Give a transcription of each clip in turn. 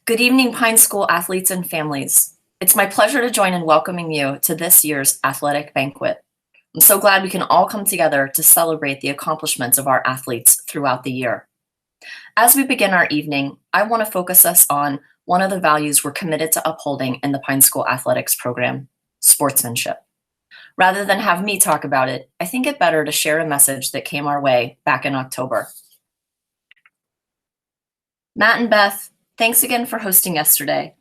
Good evening, Pine School athletes and families. It's my pleasure to join in welcoming you to this year's Athletic Banquet. I'm so glad we can all come together to celebrate the accomplishments of our athletes throughout the year. As we begin our evening, I want to focus us on one of the values we're committed to upholding in the Pine School Athletics program, sportsmanship. Rather than have me talk about it, I think it better to share a message that came our way back in October. Matt and Beth, thanks again for hosting yesterday.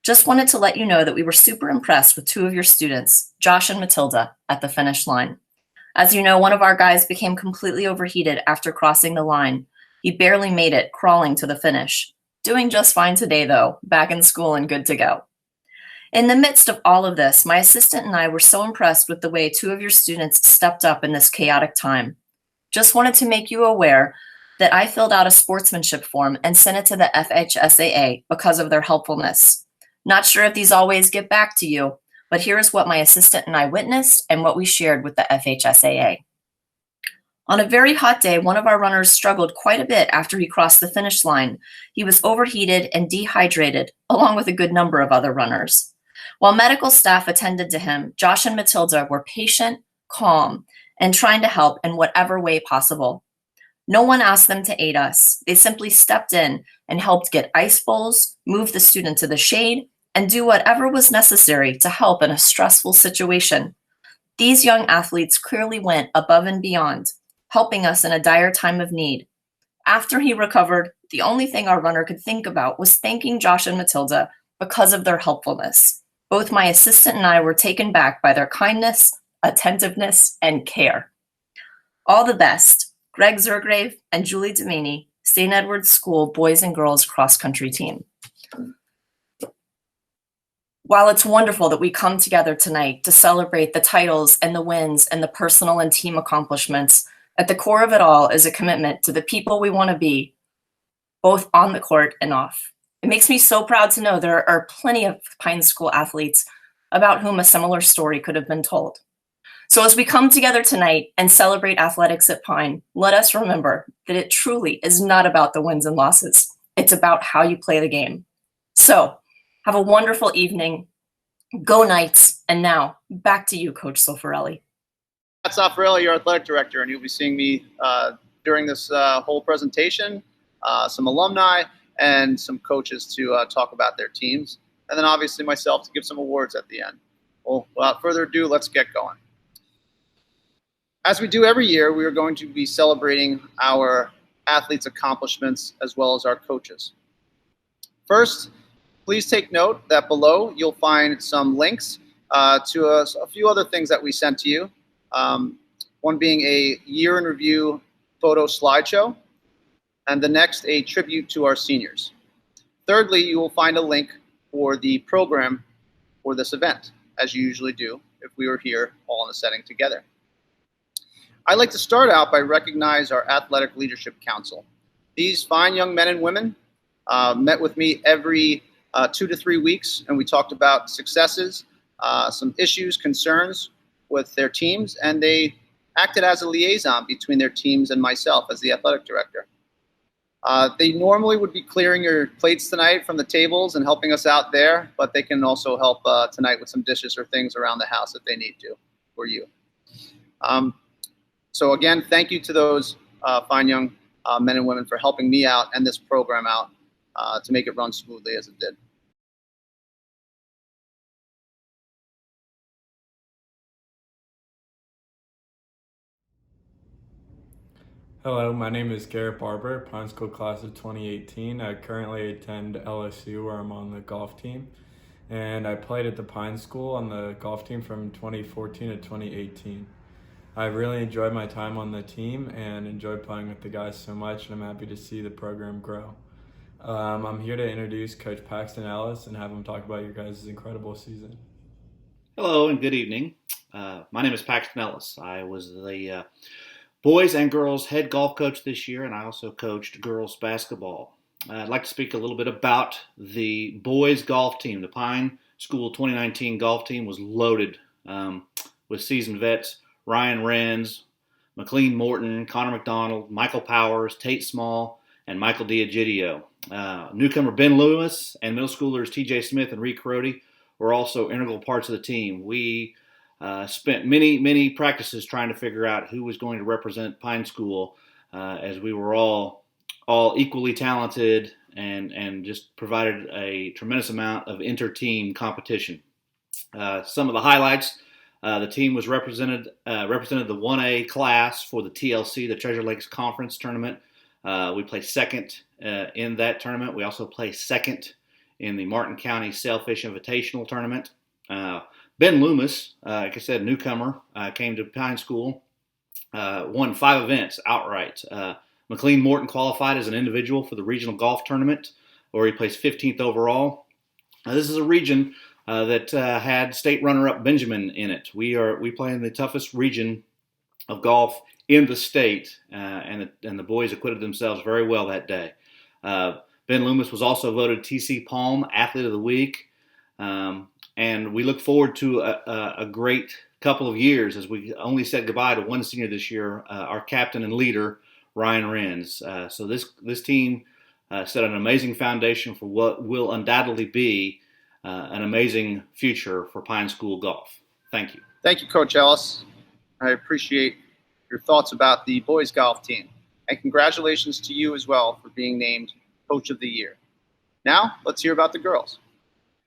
Just wanted to let you know that we were super impressed with two of your students, Josh and Matilda, at the finish line. As you know, one of our guys became completely overheated after crossing the line. He barely made it, crawling to the finish. Doing just fine today, though, back in school and good to go. In the midst of all of this, my assistant and I were so impressed with the way two of your students stepped up in this chaotic time. Just wanted to make you aware that I filled out a sportsmanship form and sent it to the FHSAA because of their helpfulness. Not sure if these always get back to you, but here is what my assistant and I witnessed and what we shared with the FHSAA. On a very hot day, one of our runners struggled quite a bit after he crossed the finish line. He was overheated and dehydrated, along with a good number of other runners. While medical staff attended to him, Josh and Matilda were patient, calm, and trying to help in whatever way possible. No one asked them to aid us. They simply stepped in and helped get ice bowls, move the student to the shade, and do whatever was necessary to help in a stressful situation. These young athletes clearly went above and beyond, helping us in a dire time of need. After he recovered, the only thing our runner could think about was thanking Josh and Matilda because of their helpfulness. Both my assistant and I were taken back by their kindness, attentiveness, and care. All the best. Greg Zergrave and Julie Domini, St. Edward's School Boys and Girls Cross Country Team. While it's wonderful that we come together tonight to celebrate the titles and the wins and the personal and team accomplishments, at the core of it all is a commitment to the people we want to be, both on the court and off. It makes me so proud to know there are plenty of Pine School athletes about whom a similar story could have been told. So as we come together tonight and celebrate athletics at Pine, let us remember that it truly is not about the wins and losses. It's about how you play the game. So have a wonderful evening. Go Knights. And now back to you, Coach Sofarelli. Matt Sofarelli, your athletic director, and you'll be seeing me during this whole presentation, some alumni and some coaches to talk about their teams, and then obviously myself to give some awards at the end. Well, without further ado, let's get going. As we do every year, we are going to be celebrating our athletes' accomplishments as well as our coaches. First, please take note that below you'll find some links to a few other things that we sent to you. One being a year in review photo slideshow, and the next a tribute to our seniors. Thirdly, you will find a link for the program for this event, as you usually do if we were here all in the setting together. I'd like to start out by recognizing our Athletic Leadership Council. These fine young men and women met with me every 2 to 3 weeks, and we talked about successes, some issues, concerns with their teams, and they acted as a liaison between their teams and myself as the athletic director. They normally would be clearing your plates tonight from the tables and helping us out there, but they can also help tonight with some dishes or things around the house if they need to for you. So again, thank you to those fine young men and women for helping me out and this program out to make it run smoothly as it did. Hello, my name is Garrett Barber, Pine School class of 2018. I currently attend LSU where I'm on the golf team. And I played at the Pine School on the golf team from 2014 to 2018. I really enjoyed my time on the team and enjoyed playing with the guys so much, and I'm happy to see the program grow. I'm here to introduce Coach Paxton Ellis and have him talk about your guys' incredible season. Hello and good evening. My name is Paxton Ellis. I was the boys and girls head golf coach this year, and I also coached girls basketball. I'd like to speak a little bit about the boys golf team. The Pine School 2019 golf team was loaded with seasoned vets. Ryan Renz, McLean Morton, Connor McDonald, Michael Powers, Tate Small, and Michael D'Egidio. Newcomer Ben Lewis and middle schoolers TJ Smith and Reed Carodi were also integral parts of the team. We spent many practices trying to figure out who was going to represent Pine School, as we were all equally talented and just provided a tremendous amount of inter-team competition. Some of the highlights: the team was represented the 1A class for the TLC, the Treasure Lakes Conference Tournament. We placed second in that tournament. We also placed second in the Martin County Sailfish Invitational Tournament. Ben Loomis, like I said, newcomer, came to Pine School, won 5 events outright. McLean Morton qualified as an individual for the regional golf tournament, where he placed 15th overall. This is a region that had state runner-up Benjamin in it. We play in the toughest region of golf in the state, and the boys acquitted themselves very well that day. Ben Loomis was also voted TC Palm Athlete of the Week, and we look forward to a great couple of years, as we only said goodbye to one senior this year, our captain and leader, Ryan Renz. So this team set an amazing foundation for what will undoubtedly be an amazing future for Pine School golf. Thank you. Thank you, Coach Ellis. I appreciate your thoughts about the boys golf team. And congratulations to you as well for being named Coach of the Year. Now, let's hear about the girls.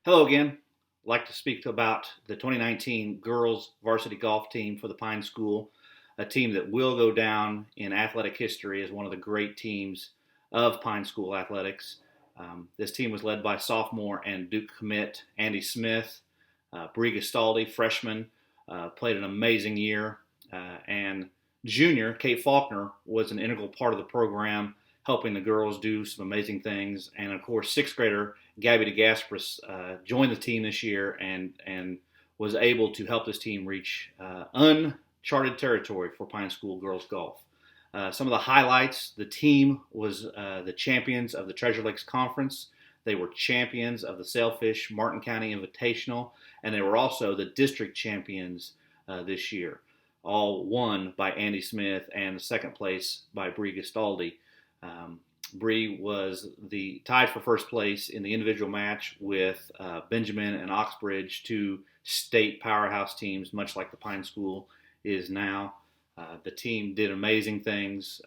Hello again. I'd like to speak about the 2019 girls varsity golf team for the Pine School, a team that will go down in athletic history as one of the great teams of Pine School athletics. This team was led by sophomore and Duke commit Andy Smith. Bree Gastaldi, freshman, played an amazing year. And junior Kate Faulkner was an integral part of the program, helping the girls do some amazing things. And of course, 6th grader Gabby DeGasperis joined the team this year and was able to help this team reach uncharted territory for Pine School girls golf. Some of the highlights: the team was the champions of the Treasure Lakes Conference. They were champions of the Sailfish Martin County Invitational, and they were also the district champions this year, all won by Andy Smith and the second place by Bree Gastaldi. Bree was tied for first place in the individual match with Benjamin and Oxbridge, 2 state powerhouse teams, much like the Pine School is now. The team did amazing things.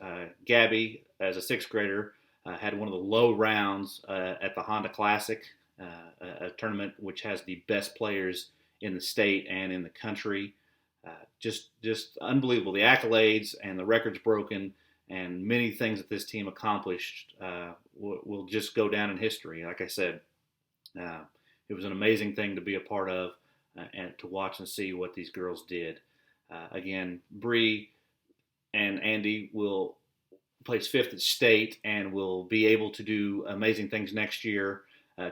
Gabby, as a 6th grader, had one of the low rounds at the Honda Classic, a tournament which has the best players in the state and in the country. Just unbelievable. The accolades and the records broken and many things that this team accomplished will just go down in history. Like I said, it was an amazing thing to be a part of and to watch and see what these girls did. Again, Bree and Andy will place 5th at state and will be able to do amazing things next year.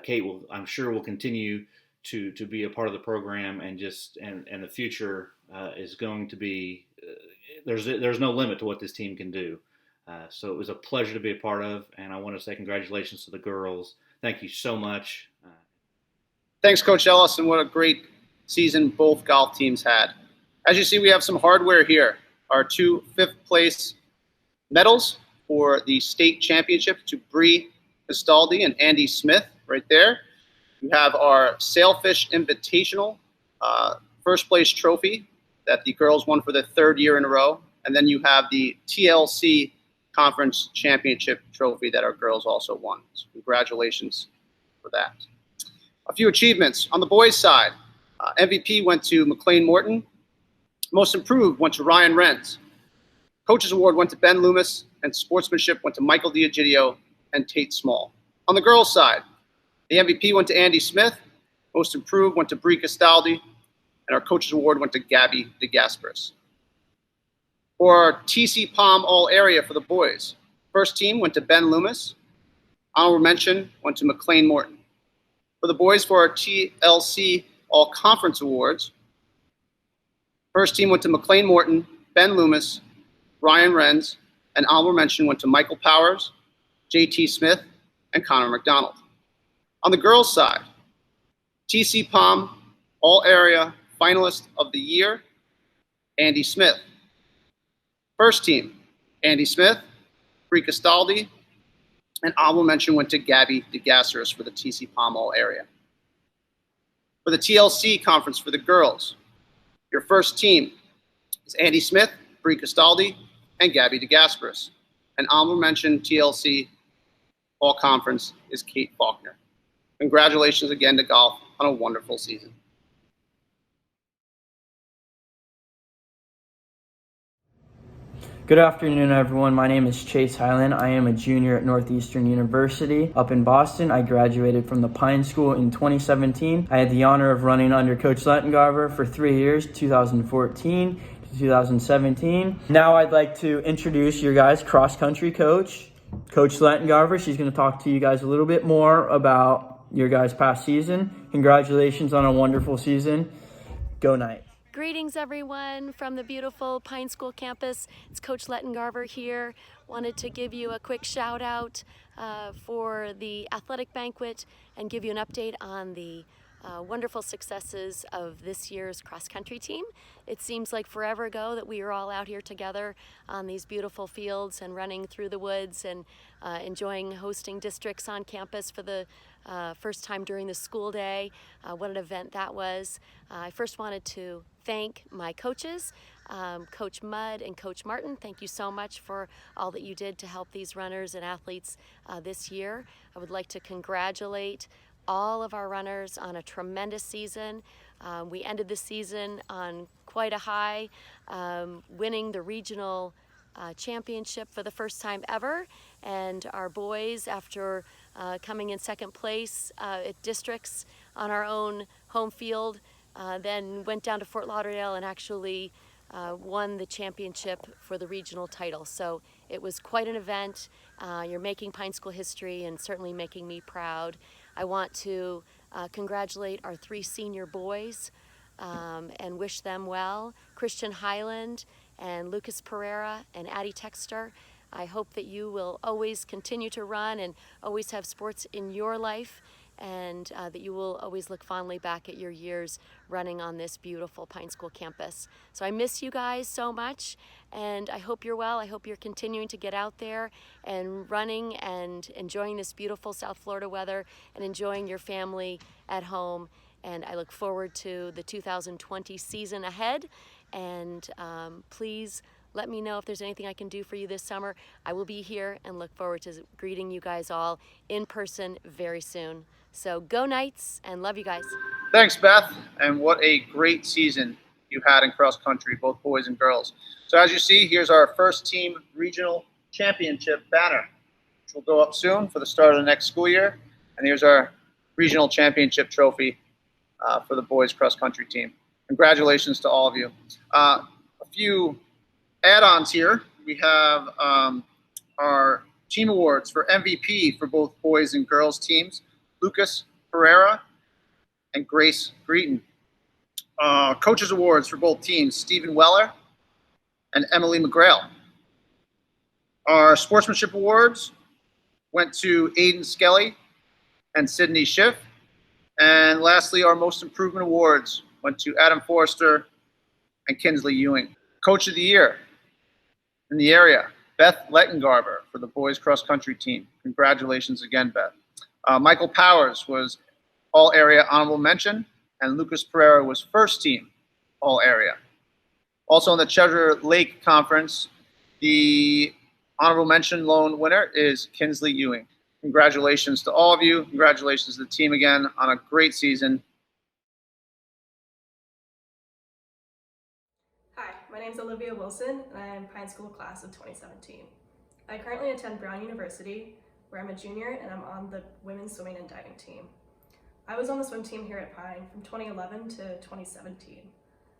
Kate I'm sure will continue to be a part of the program, and the future is going to be there's no limit to what this team can do. So it was a pleasure to be a part of, and I want to say congratulations to the girls. Thank you so much. Thanks, Coach Ellis, and what a great season both golf teams had. As you see, we have some hardware here. Our 2 5th-place medals for the state championship to Bree Gastaldi and Andy Smith right there. We have our Sailfish Invitational first-place trophy that the girls won for the 3rd year in a row. And then you have the TLC Conference Championship trophy that our girls also won. So congratulations for that. A few achievements. On the boys' side, MVP went to McLean Morton. Most Improved went to Ryan Renz. Coaches Award went to Ben Loomis, and Sportsmanship went to Michael D'Egidio and Tate Small. On the girls' side, the MVP went to Andy Smith. Most Improved went to Bree Castaldi, and our Coaches Award went to Gabby DeGasperis. For our TC Palm All-Area for the boys, first team went to Ben Loomis. Honorable mention went to McLean Morton. For the boys, for our TLC All-Conference Awards, first team went to McLean Morton, Ben Loomis, Ryan Renz, and honorable mention went to Michael Powers, J.T. Smith, and Connor McDonald. On the girls' side, TC Palm All-Area Finalist of the Year, Andy Smith. First team, Andy Smith, Bree Castaldi, An honorable mention went to Gabby DeGasseris for the TC Pommel area. For the TLC conference for the girls, your first team is Andy Smith, Bree Castaldi, and Gabby DeGasperis. An honorable mention TLC all conference is Kate Faulkner. Congratulations again to golf on a wonderful season. Good afternoon, everyone. My name is Chase Highland. I am a junior at Northeastern University up in Boston. I graduated from the Pine School in 2017. I had the honor of running under Coach Lettengarver for 3 years, 2014 to 2017. Now I'd like to introduce your guys' cross-country coach, Coach Lettengarver. She's going to talk to you guys a little bit more about your guys' past season. Congratulations on a wonderful season. Go Knights. Greetings everyone from the beautiful Pine School campus. It's Coach Lettengarver here. Wanted to give you a quick shout out for the Athletic Banquet and give you an update on the wonderful successes of this year's cross-country team. It seems like forever ago that we are all out here together on these beautiful fields and running through the woods and enjoying hosting districts on campus for the first time during the school day. What an event that was. I first wanted to thank my coaches, Coach Mudd and Coach Martin. Thank you so much for all that you did to help these runners and athletes this year. I would like to congratulate all of our runners on a tremendous season. We ended the season on quite a high, winning the regional championship for the first time ever. And our boys, after coming in second place at districts on our own home field, then went down to Fort Lauderdale and actually won the championship for the regional title. So it was quite an event. You're making Pine School history and certainly making me proud. I want to congratulate our 3 senior boys and wish them well. Christian Highland and Lucas Pereira and Addie Texter. I hope that you will always continue to run and always have sports in your life, and that you will always look fondly back at your years running on this beautiful Pine School campus. So I miss you guys so much, and I hope you're well. I hope you're continuing to get out there and running and enjoying this beautiful South Florida weather and enjoying your family at home. And I look forward to the 2020 season ahead. And please let me know if there's anything I can do for you this summer. I will be here and look forward to greeting you guys all in person very soon. So go Knights, and love you guys. Thanks, Beth. And what a great season you had in cross country, both boys and girls. So as you see, here's our first team regional championship banner, which will go up soon for the start of the next school year. And here's our regional championship trophy for the boys cross country team. Congratulations to all of you. A few add-ons here. We have our team awards for MVP for both boys and girls teams. Lucas Pereira and Grace Greeton. Coaches awards for both teams, Stephen Weller and Emily McGrail. Our sportsmanship awards went to Aiden Skelly and Sydney Schiff. And lastly, our most improvement awards went to Adam Forrester and Kinsley Ewing. Coach of the year in the area, Beth Lettengarver for the boys cross country team. Congratulations again, Beth. Michael Powers was all area honorable mention, and Lucas Pereira was first team all area. Also in the Treasure Lake Conference, the honorable mention lone winner is Kinsley Ewing. Congratulations to all of you. Congratulations to the team again on a great season. Hi, my name is Olivia Wilson, and I am Pine School class of 2017. I currently attend Brown University, where I'm a junior and I'm on the women's swimming and diving team. I was on the swim team here at Pine from 2011 to 2017.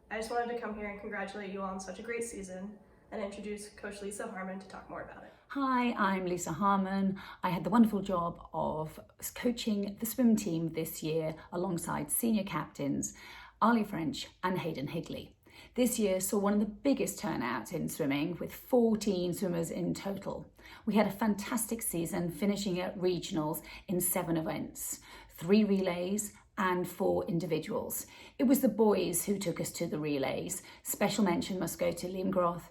I just wanted to come here and congratulate you all on such a great season and introduce Coach Lisa Harmon to talk more about it. Hi, I'm Lisa Harmon. I had the wonderful job of coaching the swim team this year alongside senior captains Arlie French and Hayden Higley. This year saw one of the biggest turnouts in swimming, with 14 swimmers in total. We had a fantastic season, finishing at regionals in 7 events, 3 relays and 4 individuals. It was the boys who took us to the relays. Special mention must go to Liam Groth,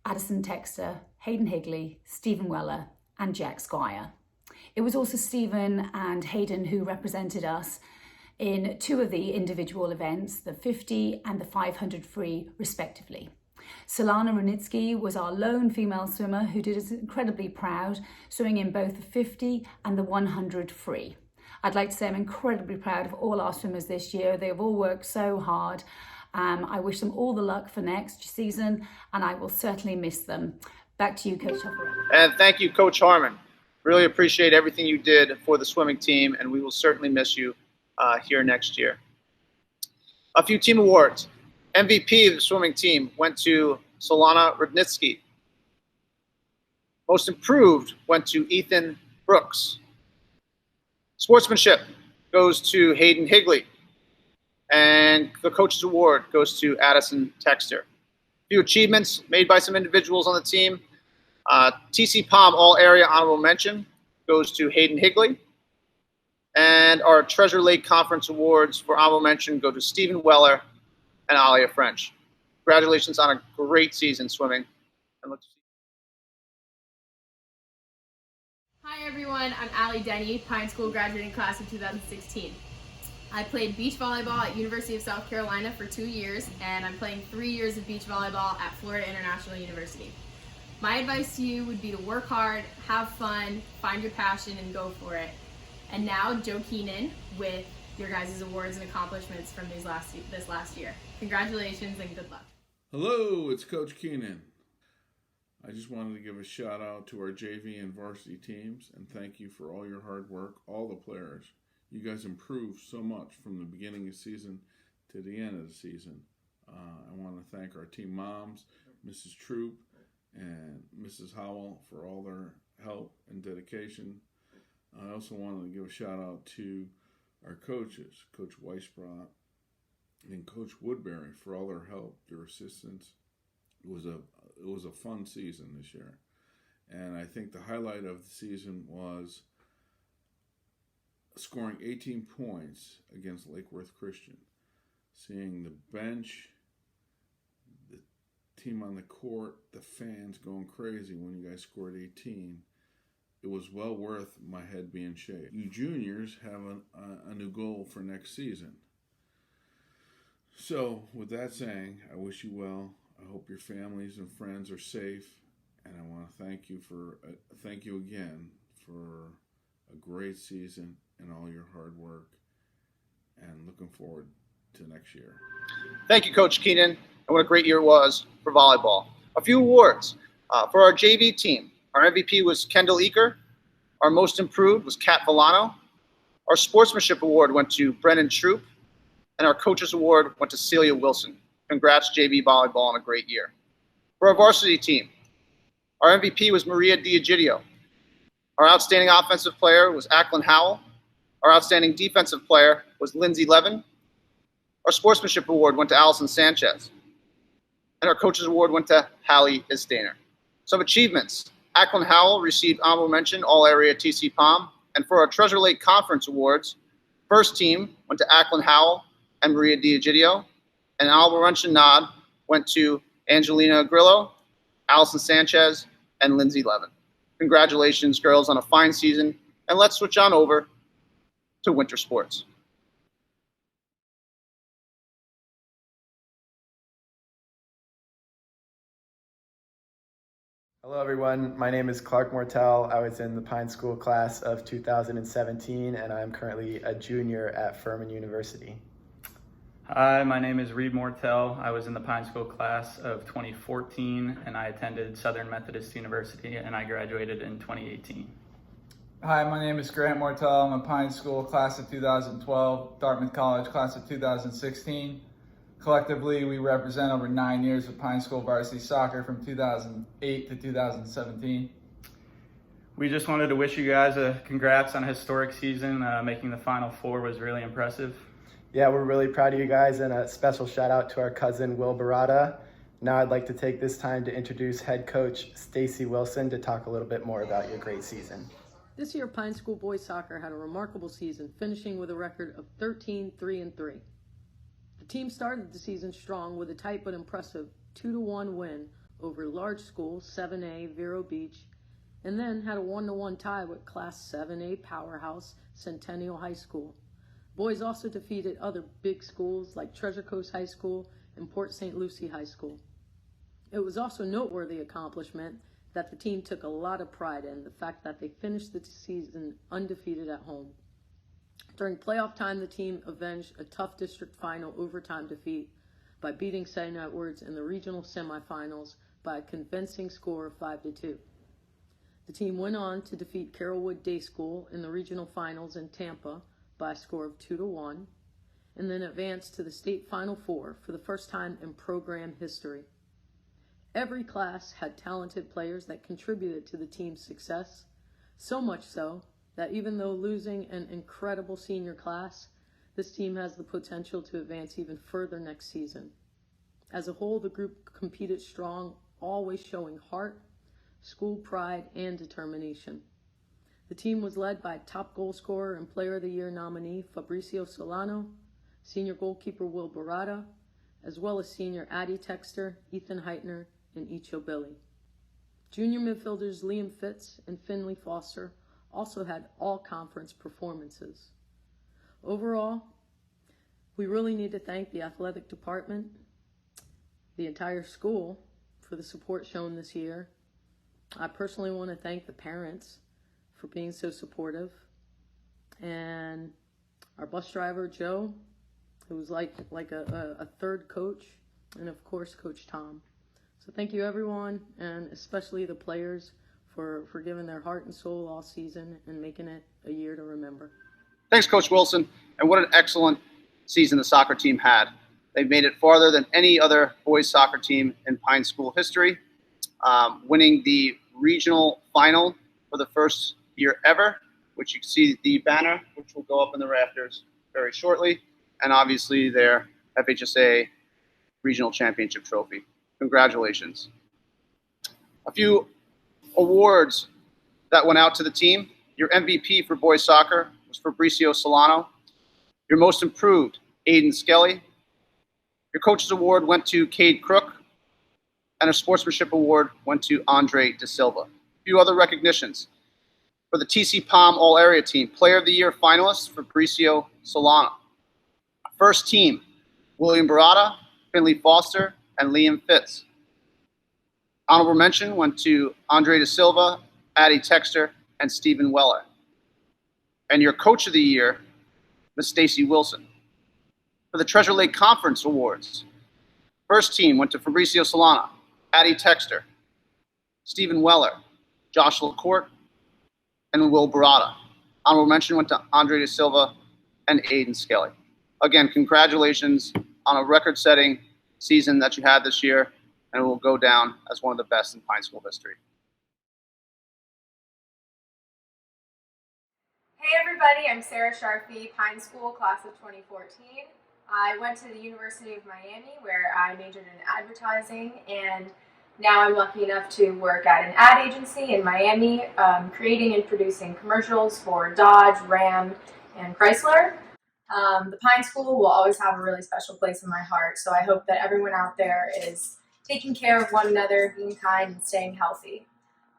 Addison Texter, Hayden Higley, Stephen Weller and Jack Squire. It was also Stephen and Hayden who represented us in two of the individual events, the 50 and the 500 free respectively. Solana Runitsky was our lone female swimmer who did us incredibly proud, swimming in both the 50 and the 100 free. I'd like to say I'm incredibly proud of all our swimmers this year. They have all worked so hard. I wish them all the luck for next season, and I will certainly miss them. Back to you, Coach Tuffarelli. And thank you, Coach Harmon. Really appreciate everything you did for the swimming team, and we will certainly miss you here next year. A few team awards. MVP of the swimming team went to Solana Rudnitsky. Most improved went to Ethan Brooks. Sportsmanship goes to Hayden Higley. And the Coach's Award goes to Addison Texter. A few achievements made by some individuals on the team. TC Palm All-Area Honorable Mention goes to Hayden Higley. And our Treasure Lake Conference Awards for Honorable Mention go to Stephen Weller and Alia French. Congratulations on a great season swimming. And let's see. Hi everyone, I'm Allie Denny, Pine School graduating class of 2016. I played beach volleyball at University of South Carolina for 2 years, and I'm playing 3 years of beach volleyball at Florida International University. My advice to you would be to work hard, have fun, find your passion, and go for it. And now, Joe Keenan with your guys' awards and accomplishments from this last year. Congratulations and good luck. Hello, it's Coach Keenan. I just wanted to give a shout out to our JV and varsity teams and thank you for all your hard work, all the players. You guys improved so much from the beginning of the season to the end of the season. I want to thank our team moms, Mrs. Troop and Mrs. Howell, for all their help and dedication. I also wanted to give a shout out to our coaches, Coach Weisbrot and Coach Woodbury, for all their help, their assistance. It was a fun season this year. And I think the highlight of the season was scoring 18 points against Lake Worth Christian. Seeing the bench, the team on the court, the fans going crazy when you guys scored 18. It was well worth my head being shaved. You juniors have a new goal for next season. So, with that saying, I wish you well. I hope your families and friends are safe, and I want to thank you again for a great season and all your hard work, and looking forward to next year. Thank you, Coach Keenan, and what a great year it was for volleyball. A few awards. For our JV team, our MVP was Kendall Eaker. Our most improved was Kat Villano. Our sportsmanship award went to Brennan Troop, and our coach's award went to Celia Wilson. Congrats, JV volleyball, on a great year. For our varsity team, our MVP was Maria Diagidio. Our outstanding offensive player was Acklin Howell. Our outstanding defensive player was Lindsay Levin. Our sportsmanship award went to Allison Sanchez. And our coach's award went to Hallie Istainer. Some achievements. Acklin Howell received honorable mention, All-Area TC Palm. And for our Treasure Lake Conference Awards, first team went to Acklin Howell and Maria Diagidio. And an honorable mention nod went to Angelina Grillo, Allison Sanchez, and Lindsay Levin. Congratulations, girls, on a fine season. And let's switch on over to winter sports. Hello everyone, my name is Clark Mortel. I was in the Pine School class of 2017 and I'm currently a junior at Furman University. Hi, my name is Reed Mortel. I was in the Pine School class of 2014 and I attended Southern Methodist University and I graduated in 2018. Hi, my name is Grant Mortel. I'm a Pine School class of 2012, Dartmouth College class of 2016. Collectively, we represent over 9 years of Pine School varsity soccer from 2008 to 2017. We just wanted to wish you guys a congrats on a historic season. Making the Final Four was really impressive. Yeah, we're really proud of you guys, and a special shout out to our cousin Will Barada. Now I'd like to take this time to introduce head coach Stacy Wilson to talk a little bit more about your great season. This year, Pine School boys soccer had a remarkable season, finishing with a record of 13-3-3. The team started the season strong with a tight but impressive 2-1 win over Large School 7A Vero Beach and then had a 1-1 tie with Class 7A powerhouse Centennial High School. Boys also defeated other big schools like Treasure Coast High School and Port St. Lucie High School. It was also a noteworthy accomplishment that the team took a lot of pride in, the fact that they finished the season undefeated at home. During playoff time, the team avenged a tough district final overtime defeat by beating St. Edwards in the regional semifinals by a convincing score of 5-2. The team went on to defeat Carrollwood Day School in the regional finals in Tampa by a score of 2-1, and then advanced to the state Final Four for the first time in program history. Every class had talented players that contributed to the team's success, so much so that even though losing an incredible senior class, this team has the potential to advance even further next season. As a whole, the group competed strong, always showing heart, school pride, and determination. The team was led by top goal scorer and Player of the Year nominee Fabricio Solano, senior goalkeeper Will Barada, as well as senior Addie Texter, Ethan Heitner, and Icho Billy. Junior midfielders Liam Fitz and Finley Foster also had all-conference performances. Overall, we really need to thank the athletic department, the entire school, for the support shown this year. I personally want to thank the parents for being so supportive, and our bus driver, Joe, who was like a third coach, and of course, Coach Tom. So thank you, everyone, and especially the players for giving their heart and soul all season and making it a year to remember. Thanks, Coach Wilson. And what an excellent season the soccer team had. They've made it farther than any other boys soccer team in Pine School history, winning the regional final for the first year ever, which you can see the banner, which will go up in the rafters very shortly, and obviously their FHSA regional championship trophy. Congratulations. A few awards that went out to the team. Your MVP for boys soccer was Fabricio Solano. Your most improved, Aiden Skelly. Your coach's award went to Cade Crook. And a sportsmanship award went to Andre De Silva. A few other recognitions. For the TC Palm All-Area Team, Player of the Year finalist, Fabricio Solano. First team, William Barada, Finley Foster, and Liam Fitz. Honorable mention went to Andre De Silva, Addie Texter, and Stephen Weller. And your Coach of the Year, Miss Stacy Wilson. For the Treasure Lake Conference Awards, first team went to Fabricio Solano, Addie Texter, Stephen Weller, Josh LaCourte, and Will Barada. Honorable mention went to Andre De Silva and Aiden Skelly. Again, congratulations on a record-setting season that you had this year, and it will go down as one of the best in Pine School history. Hey everybody, I'm Sarah Sharfy, Pine School, class of 2014. I went to the University of Miami where I majored in advertising, and now I'm lucky enough to work at an ad agency in Miami, creating and producing commercials for Dodge, Ram, and Chrysler. The Pine School will always have a really special place in my heart, so I hope that everyone out there is taking care of one another, being kind, and staying healthy.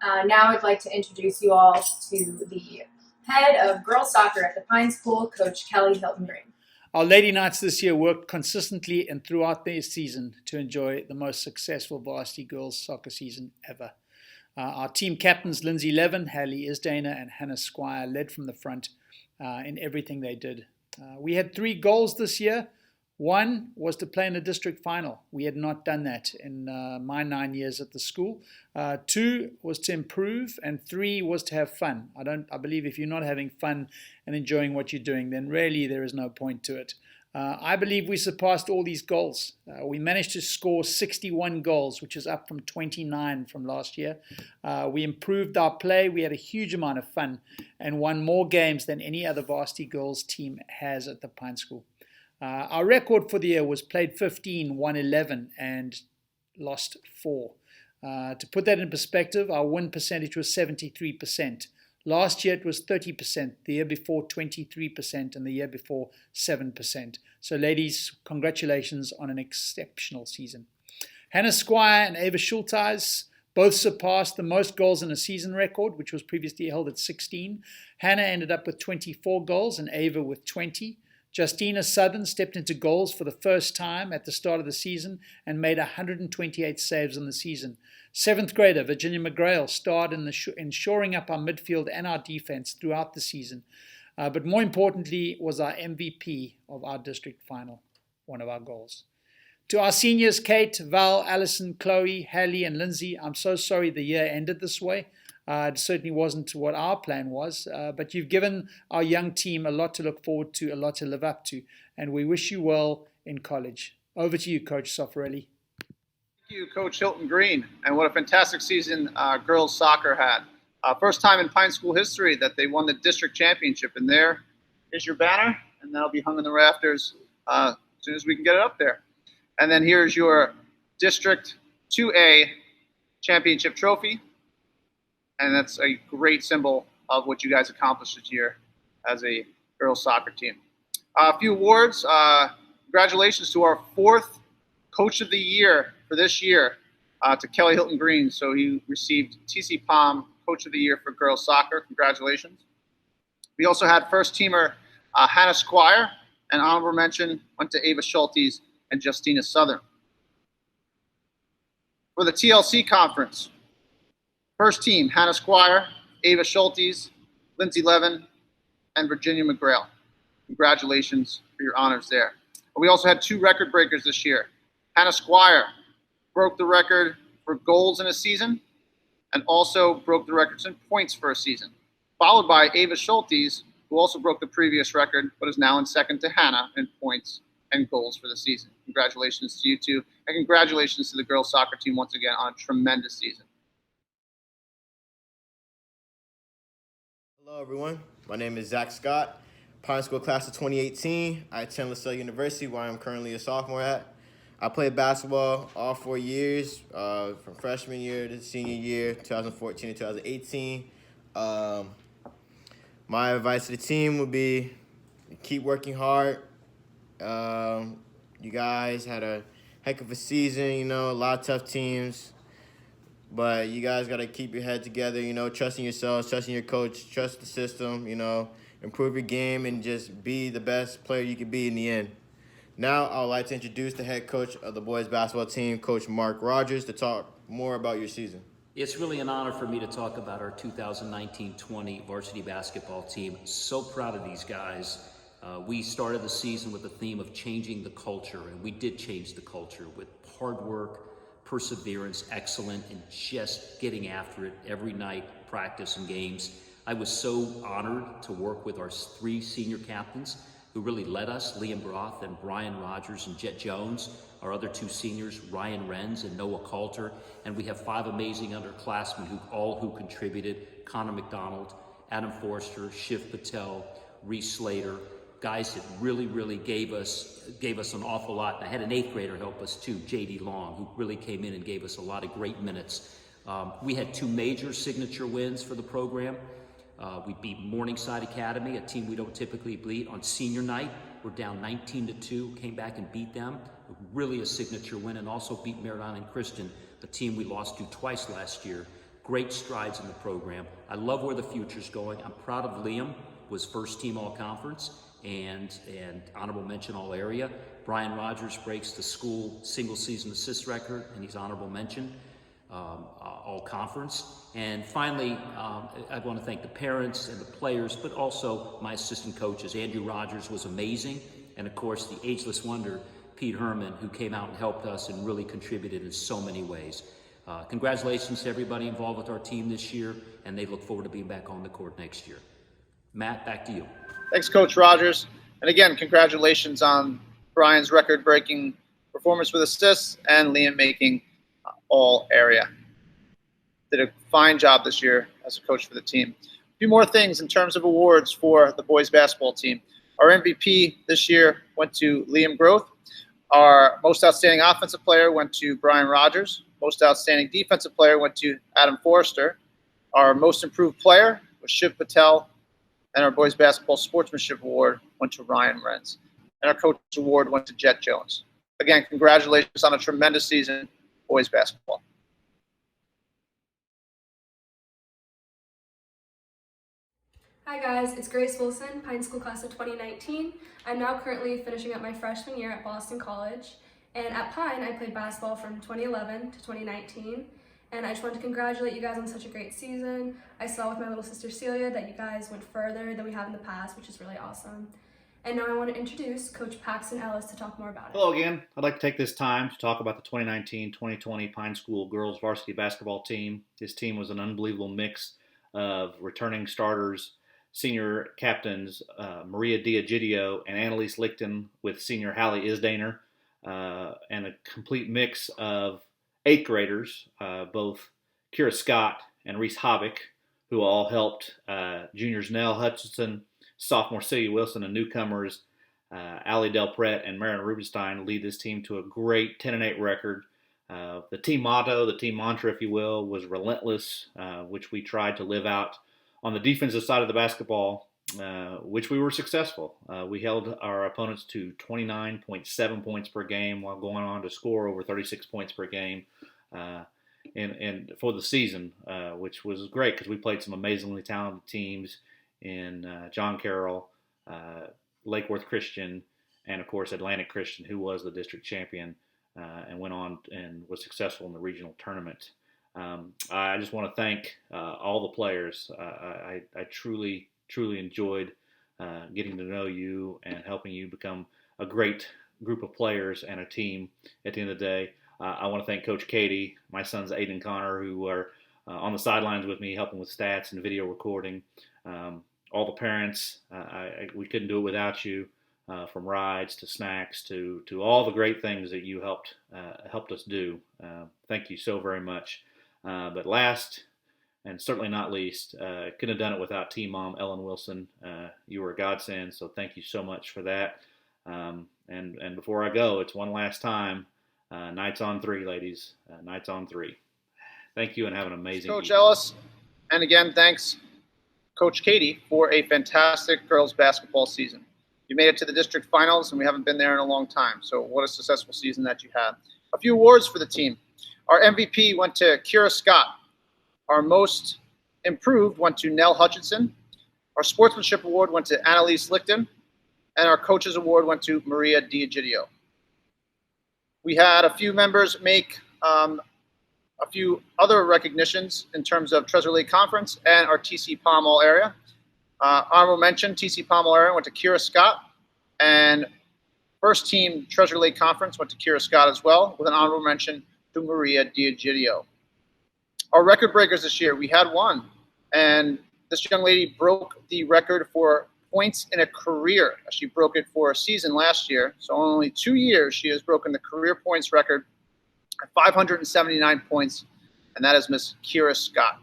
Now I'd like to introduce you all to the head of girls soccer at the Pine School, Coach Kelly Hilton-Green. Our Lady Knights this year worked consistently and throughout their season to enjoy the most successful varsity girls soccer season ever. Our team captains, Lindsay Levin, Hallie Isdana, and Hannah Squire, led from the front in everything they did. We had 3 goals this year. One was to play in a district final. We had not done that in my 9 years at the school. 2 was to improve, and 3 was to have fun. I believe if you're not having fun and enjoying what you're doing, then really there is no point to it. I believe we surpassed all these goals. We managed to score 61 goals, which is up from 29 from last year. We improved our play. We had a huge amount of fun and won more games than any other varsity girls team has at the Pine School. Our record for the year was played 15, won 11, and lost 4. To put that in perspective, our win percentage was 73%. Last year it was 30%, the year before 23%, and the year before 7%. So ladies, congratulations on an exceptional season. Hannah Squire and Ava Schulteis Both surpassed the most goals in a season record, which was previously held at 16. Hannah ended up with 24 goals and Ava with 20. Justina Southern stepped into goals for the first time at the start of the season and made 128 saves on the season. 7th grader Virginia McGrail starred in shoring up our midfield and our defense throughout the season. But more importantly was our MVP of our district final, one of our goals. To our seniors, Kate, Val, Allison, Chloe, Hallie, and Lindsay, I'm so sorry the year ended this way. It certainly wasn't what our plan was, but you've given our young team a lot to look forward to, a lot to live up to, and we wish you well in college. Over to you, Coach Soffarelli. Thank you, Coach Hilton Green, and what a fantastic season girls soccer had. First time in Pine School history that they won the district championship, and there is your banner, and that'll be hung in the rafters as soon as we can get it up there. And then here's your District 2A championship trophy. And that's a great symbol of what you guys accomplished this year as a girls soccer team. A few awards. Congratulations to our 4th Coach of the Year for this year, to Kelly Hilton Green. So he received TC Palm Coach of the Year for girls soccer. Congratulations. We also had first teamer Hannah Squire, and honorable mention went to Ava Schultes and Justina Southern. For the TLC conference, first team, Hannah Squire, Ava Schultes, Lindsay Levin, and Virginia McGrail. Congratulations for your honors there. We also had 2 record breakers this year. Hannah Squire broke the record for goals in a season and also broke the records in points for a season, followed by Ava Schultes, who also broke the previous record but is now in second to Hannah in points and goals for the season. Congratulations to you two, and congratulations to the girls soccer team once again on a tremendous season. Hello everyone, my name is Zach Scott, Pine School class of 2018. I attend LaSalle University, where I'm currently a sophomore at. I played basketball all 4 years, from freshman year to senior year, 2014 to 2018. My advice to the team would be keep working hard. You guys had a heck of a season, a lot of tough teams. But you guys got to keep your head together, trusting yourselves, trusting your coach, trust the system, improve your game, and just be the best player you can be in the end. Now, I would like to introduce the head coach of the boys basketball team, Coach Mark Rogers, to talk more about your season. It's really an honor for me to talk about our 2019-20 varsity basketball team. So proud of these guys. We started the season with the theme of changing the culture, and we did change the culture with hard work, perseverance, excellent, and just getting after it every night, practice and games. I was so honored to work with our 3 senior captains who really led us, Liam Broth and Brian Rogers and Jet Jones, our other 2 seniors, Ryan Renz and Noah Coulter, and we have 5 amazing underclassmen who contributed, Connor McDonald, Adam Forster, Shiv Patel, Reese Slater, guys that really gave us an awful lot. I had an 8th grader help us too, J.D. Long, who really came in and gave us a lot of great minutes. We had 2 major signature wins for the program. We beat Morningside Academy, a team we don't typically beat, on senior night. We're down 19-2, came back and beat them. Really a signature win, and also beat Merritt Island Christian, a team we lost to twice last year. Great strides in the program. I love where the future's going. I'm proud of Liam, was first team all conference and honorable mention all area. Brian Rogers breaks the school single season assist record, and he's honorable mention all conference. And finally, I want to thank the parents and the players, but also my assistant coaches. Andrew Rogers was amazing, and of course the ageless wonder, Pete Herman, who came out and helped us and really contributed in so many ways. Congratulations to everybody involved with our team this year, and they look forward to being back on the court next year. Matt, back to you. Thanks, Coach Rogers. And again, congratulations on Brian's record-breaking performance with assists and Liam making all area. Did a fine job this year as a coach for the team. A few more things in terms of awards for the boys basketball team. Our MVP this year went to Liam Groth. Our most outstanding offensive player went to Brian Rogers. Most outstanding defensive player went to Adam Forrester. Our most improved player was Shiv Patel. And our boys basketball sportsmanship award went to Ryan Renz. And our coach award went to Jet Jones. Again, congratulations on a tremendous season, boys basketball. Hi guys, it's Grace Wilson, Pine School class of 2019. I'm now currently finishing up my freshman year at Boston College. And at Pine, I played basketball from 2011 to 2019. And I just wanted to congratulate you guys on such a great season. I saw with my little sister Celia that you guys went further than we have in the past, which is really awesome. And now I want to introduce Coach Paxton Ellis to talk more about it. Hello again. I'd like to take this time to talk about the 2019-2020 Pine School girls varsity basketball team. This team was an unbelievable mix of returning starters, senior captains Maria Diagidio and Annalise Lichten with senior Hallie Isdaner, and a complete mix of 8th graders, both Kira Scott and Reese Havoc, who all helped juniors Nell Hutchinson, sophomore Celia Wilson, and newcomers Allie Del Pret and Marin Rubenstein lead this team to a great 10-8 record. The team motto, the team mantra, if you will, was relentless, which we tried to live out on the defensive side of the basketball, which we were successful. We held our opponents to 29.7 points per game while going on to score over 36 points per game and for the season, which was great because we played some amazingly talented teams in John Carroll, Lake Worth Christian, and of course Atlantic Christian, who was the district champion and went on and was successful in the regional tournament. I just want to thank all the players. I truly enjoyed getting to know you and helping you become a great group of players and a team at the end of the day. I want to thank Coach Katie, my sons Aiden Connor, who are on the sidelines with me helping with stats and video recording. All the parents, we couldn't do it without you, from rides to snacks to all the great things that you helped us do. Thank you so very much. But last, and certainly not least, couldn't have done it without team mom, Ellen Wilson. You were a godsend, so thank you so much for that. And before I go, it's one last time, nights on 3, ladies, nights on 3. Thank you and have an amazing Coach evening. Ellis, and again, thanks Coach Katie for a fantastic girls basketball season. You made it to the district finals, and we haven't been there in a long time, so what a successful season that you had. A few awards for the team. Our MVP went to Kira Scott. Our most improved went to Nell Hutchinson. Our sportsmanship award went to Annalise Lichten. And our coaches award went to Maria Diagidio. We had a few members make a few other recognitions in terms of Treasure Lake Conference and our TC Palm All Area. Honorable mention, TC Palm All Area went to Kira Scott. And first team Treasure Lake Conference went to Kira Scott as well, with an honorable mention to Maria Diagidio. Our record breakers this year, we had one, and this young lady broke the record for points in a career. She broke it for a season last year, so in only 2 years she has broken the career points record at 579 points, and that is Miss Kira Scott.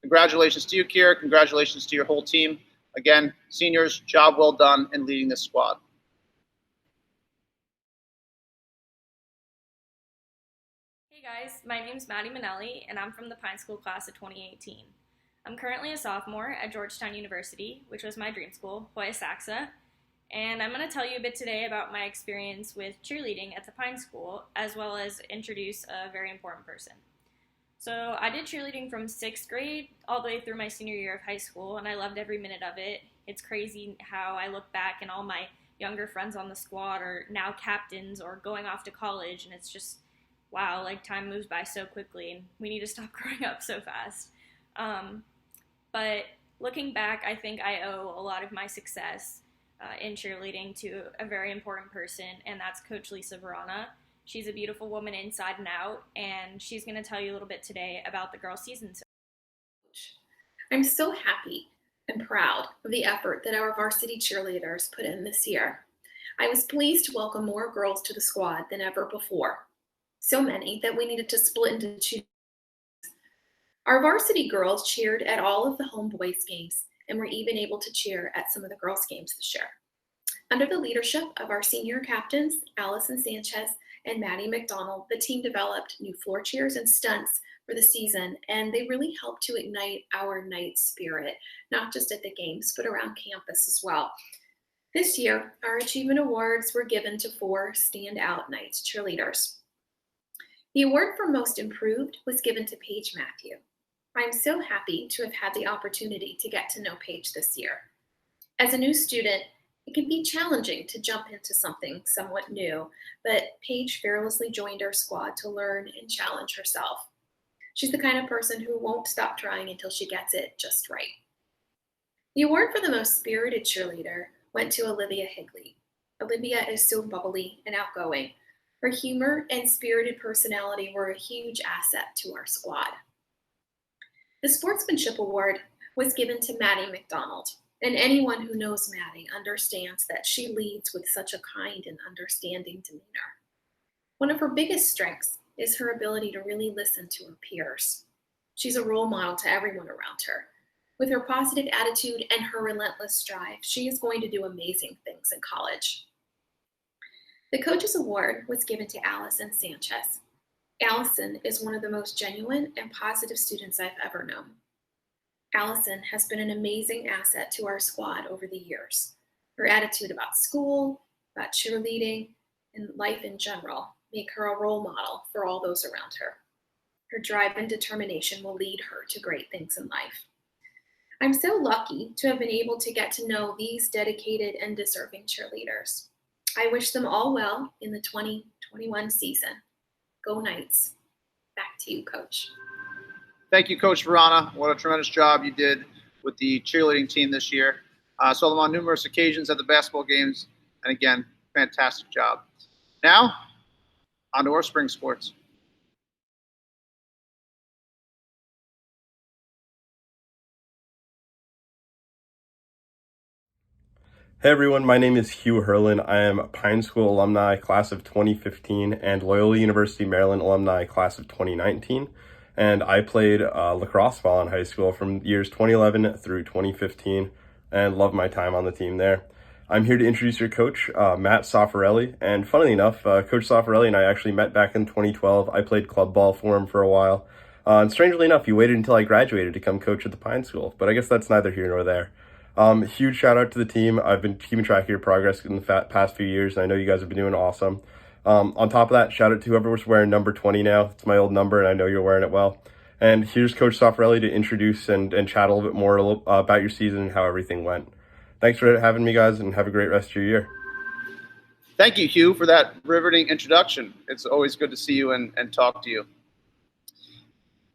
Congratulations to you, Kira. Congratulations to your whole team. Again, seniors, job well done in leading this squad. Hey guys, my name's Maddie Manelli, and I'm from the Pine School class of 2018. I'm currently a sophomore at Georgetown University, which was my dream school, Hoya Saxa, and I'm going to tell you a bit today about my experience with cheerleading at the Pine School, as well as introduce a very important person. So I did cheerleading from 6th grade all the way through my senior year of high school, and I loved every minute of it. It's crazy how I look back and all my younger friends on the squad are now captains or going off to college, and it's just, wow, like time moves by so quickly, and we need to stop growing up so fast. But looking back, I think I owe a lot of my success in cheerleading to a very important person, and that's Coach Lisa Verana. She's a beautiful woman inside and out, and she's going to tell you a little bit today about the girls' season. I'm so happy and proud of the effort that our varsity cheerleaders put in this year. I was pleased to welcome more girls to the squad than ever before. So many that we needed to split into 2. Our varsity girls cheered at all of the home boys games and were even able to cheer at some of the girls games this year. Under the leadership of our senior captains, Allison Sanchez and Maddie McDonald, the team developed new floor cheers and stunts for the season, and they really helped to ignite our night spirit, not just at the games, but around campus as well. This year, our achievement awards were given to 4 standout night cheerleaders. The award for most improved was given to Paige Matthew. I'm so happy to have had the opportunity to get to know Paige this year. As a new student, it can be challenging to jump into something somewhat new, but Paige fearlessly joined our squad to learn and challenge herself. She's the kind of person who won't stop trying until she gets it just right. The award for the most spirited cheerleader went to Olivia Higley. Olivia is so bubbly and outgoing. Her humor and spirited personality were a huge asset to our squad. The Sportsmanship Award was given to Maddie McDonald, and anyone who knows Maddie understands that she leads with such a kind and understanding demeanor. One of her biggest strengths is her ability to really listen to her peers. She's a role model to everyone around her. With her positive attitude and her relentless drive, she is going to do amazing things in college. The Coaches Award was given to Allison Sanchez. Allison is one of the most genuine and positive students I've ever known. Allison has been an amazing asset to our squad over the years. Her attitude about school, about cheerleading, and life in general make her a role model for all those around her. Her drive and determination will lead her to great things in life. I'm so lucky to have been able to get to know these dedicated and deserving cheerleaders. I wish them all well in the 2021 season. Go Knights. Back to you, Coach. Thank you, Coach Verana. What a tremendous job you did with the cheerleading team this year. Saw them on numerous occasions at the basketball games. And again, fantastic job. Now, on to our spring sports. Hey everyone, my name is Hugh Herlin. I am Pine School alumni, class of 2015, and Loyola University Maryland alumni, class of 2019. And I played lacrosse ball in high school from years 2011 through 2015, and loved my time on the team there. I'm here to introduce your coach, Matt Soffarelli. And funnily enough, Coach Soffarelli and I actually met back in 2012. I played club ball for him for a while. And strangely enough, he waited until I graduated to come coach at the Pine School, but I guess that's neither here nor there. Huge shout out to the team. I've been keeping track of your progress in the past few years, and I know you guys have been doing awesome. On top of that, shout out to whoever was wearing number 20 now. It's my old number, and I know you're wearing it well. And here's Coach Soffarelli to introduce and chat a little bit more about your season and how everything went. Thanks for having me, guys, and have a great rest of your year. Thank you, Hugh, for that riveting introduction. It's always good to see you and talk to you.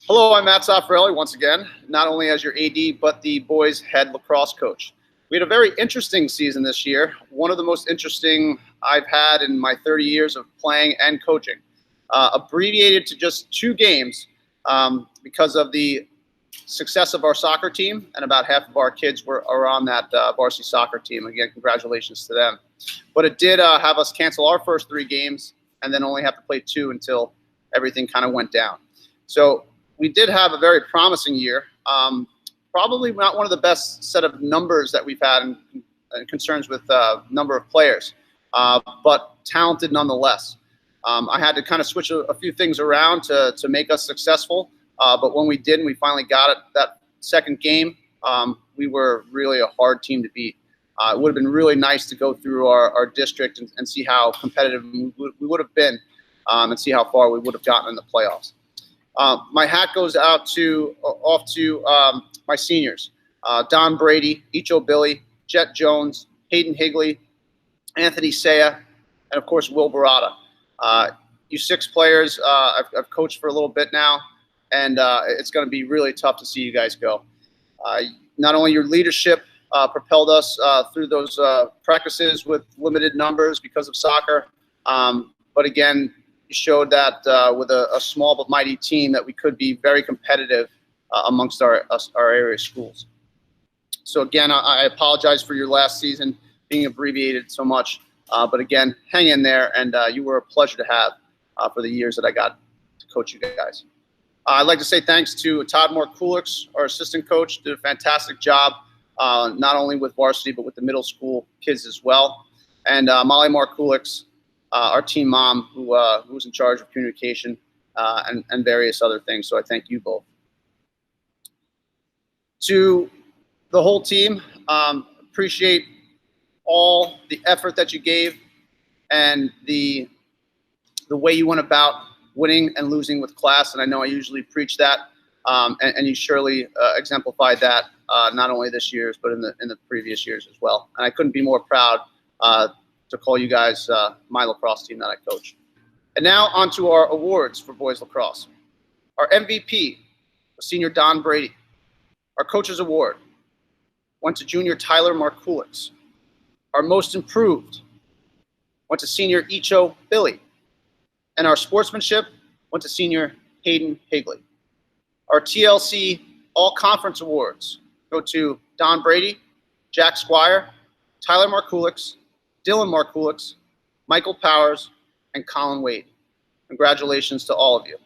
Hello, I'm Matt Soffarelli once again, not only as your AD, but the boys' head lacrosse coach. We had a very interesting season this year, one of the most interesting I've had in my 30 years of playing and coaching. Abbreviated to just 2 games because of the success of our soccer team, and about half of our kids are on that varsity soccer team. Again, congratulations to them. But it did have us cancel our first 3 games and then only have to play 2 until everything kind of went down. So we did have a very promising year. Probably not one of the best set of numbers that we've had in concerns with number of players, but talented nonetheless. I had to kind of switch a few things around to make us successful, but when we did and we finally got it that second game, we were really a hard team to beat. It would have been really nice to go through our district and see how competitive we would have been and see how far we would have gotten in the playoffs. My hat goes off to my seniors, Don Brady, Icho Billy, Jet Jones, Hayden Higley, Anthony Saya, and of course Will Barada. You 6 players I've coached for a little bit now, and it's going to be really tough to see you guys go. Not only your leadership propelled us through those practices with limited numbers because of soccer, but again, showed that with a small but mighty team that we could be very competitive amongst our area schools. So again, I apologize for your last season being abbreviated so much, but again, hang in there, and you were a pleasure to have for the years that I got to coach you guys. I'd like to say thanks to Todd Moore-Kulix, our assistant coach, did a fantastic job, not only with varsity, but with the middle school kids as well. And Molly Moore-Kulix, our team mom, who was in charge of communication and various other things. So I thank you both. To the whole team, appreciate all the effort that you gave and the way you went about winning and losing with class. And I know I usually preach that, and you surely exemplified that not only this year's but in the previous years as well. And I couldn't be more proud to call you guys my lacrosse team that I coach. And now on to our awards for boys lacrosse. Our MVP was senior Don Brady. Our coach's award went to junior Tyler Markulix. Our most improved went to senior Icho Billy. And our sportsmanship went to senior Hayden Higley. Our TLC All-Conference Awards go to Don Brady, Jack Squire, Tyler Markulix, Dylan Markulix, Michael Powers, and Colin Wade. Congratulations to all of you.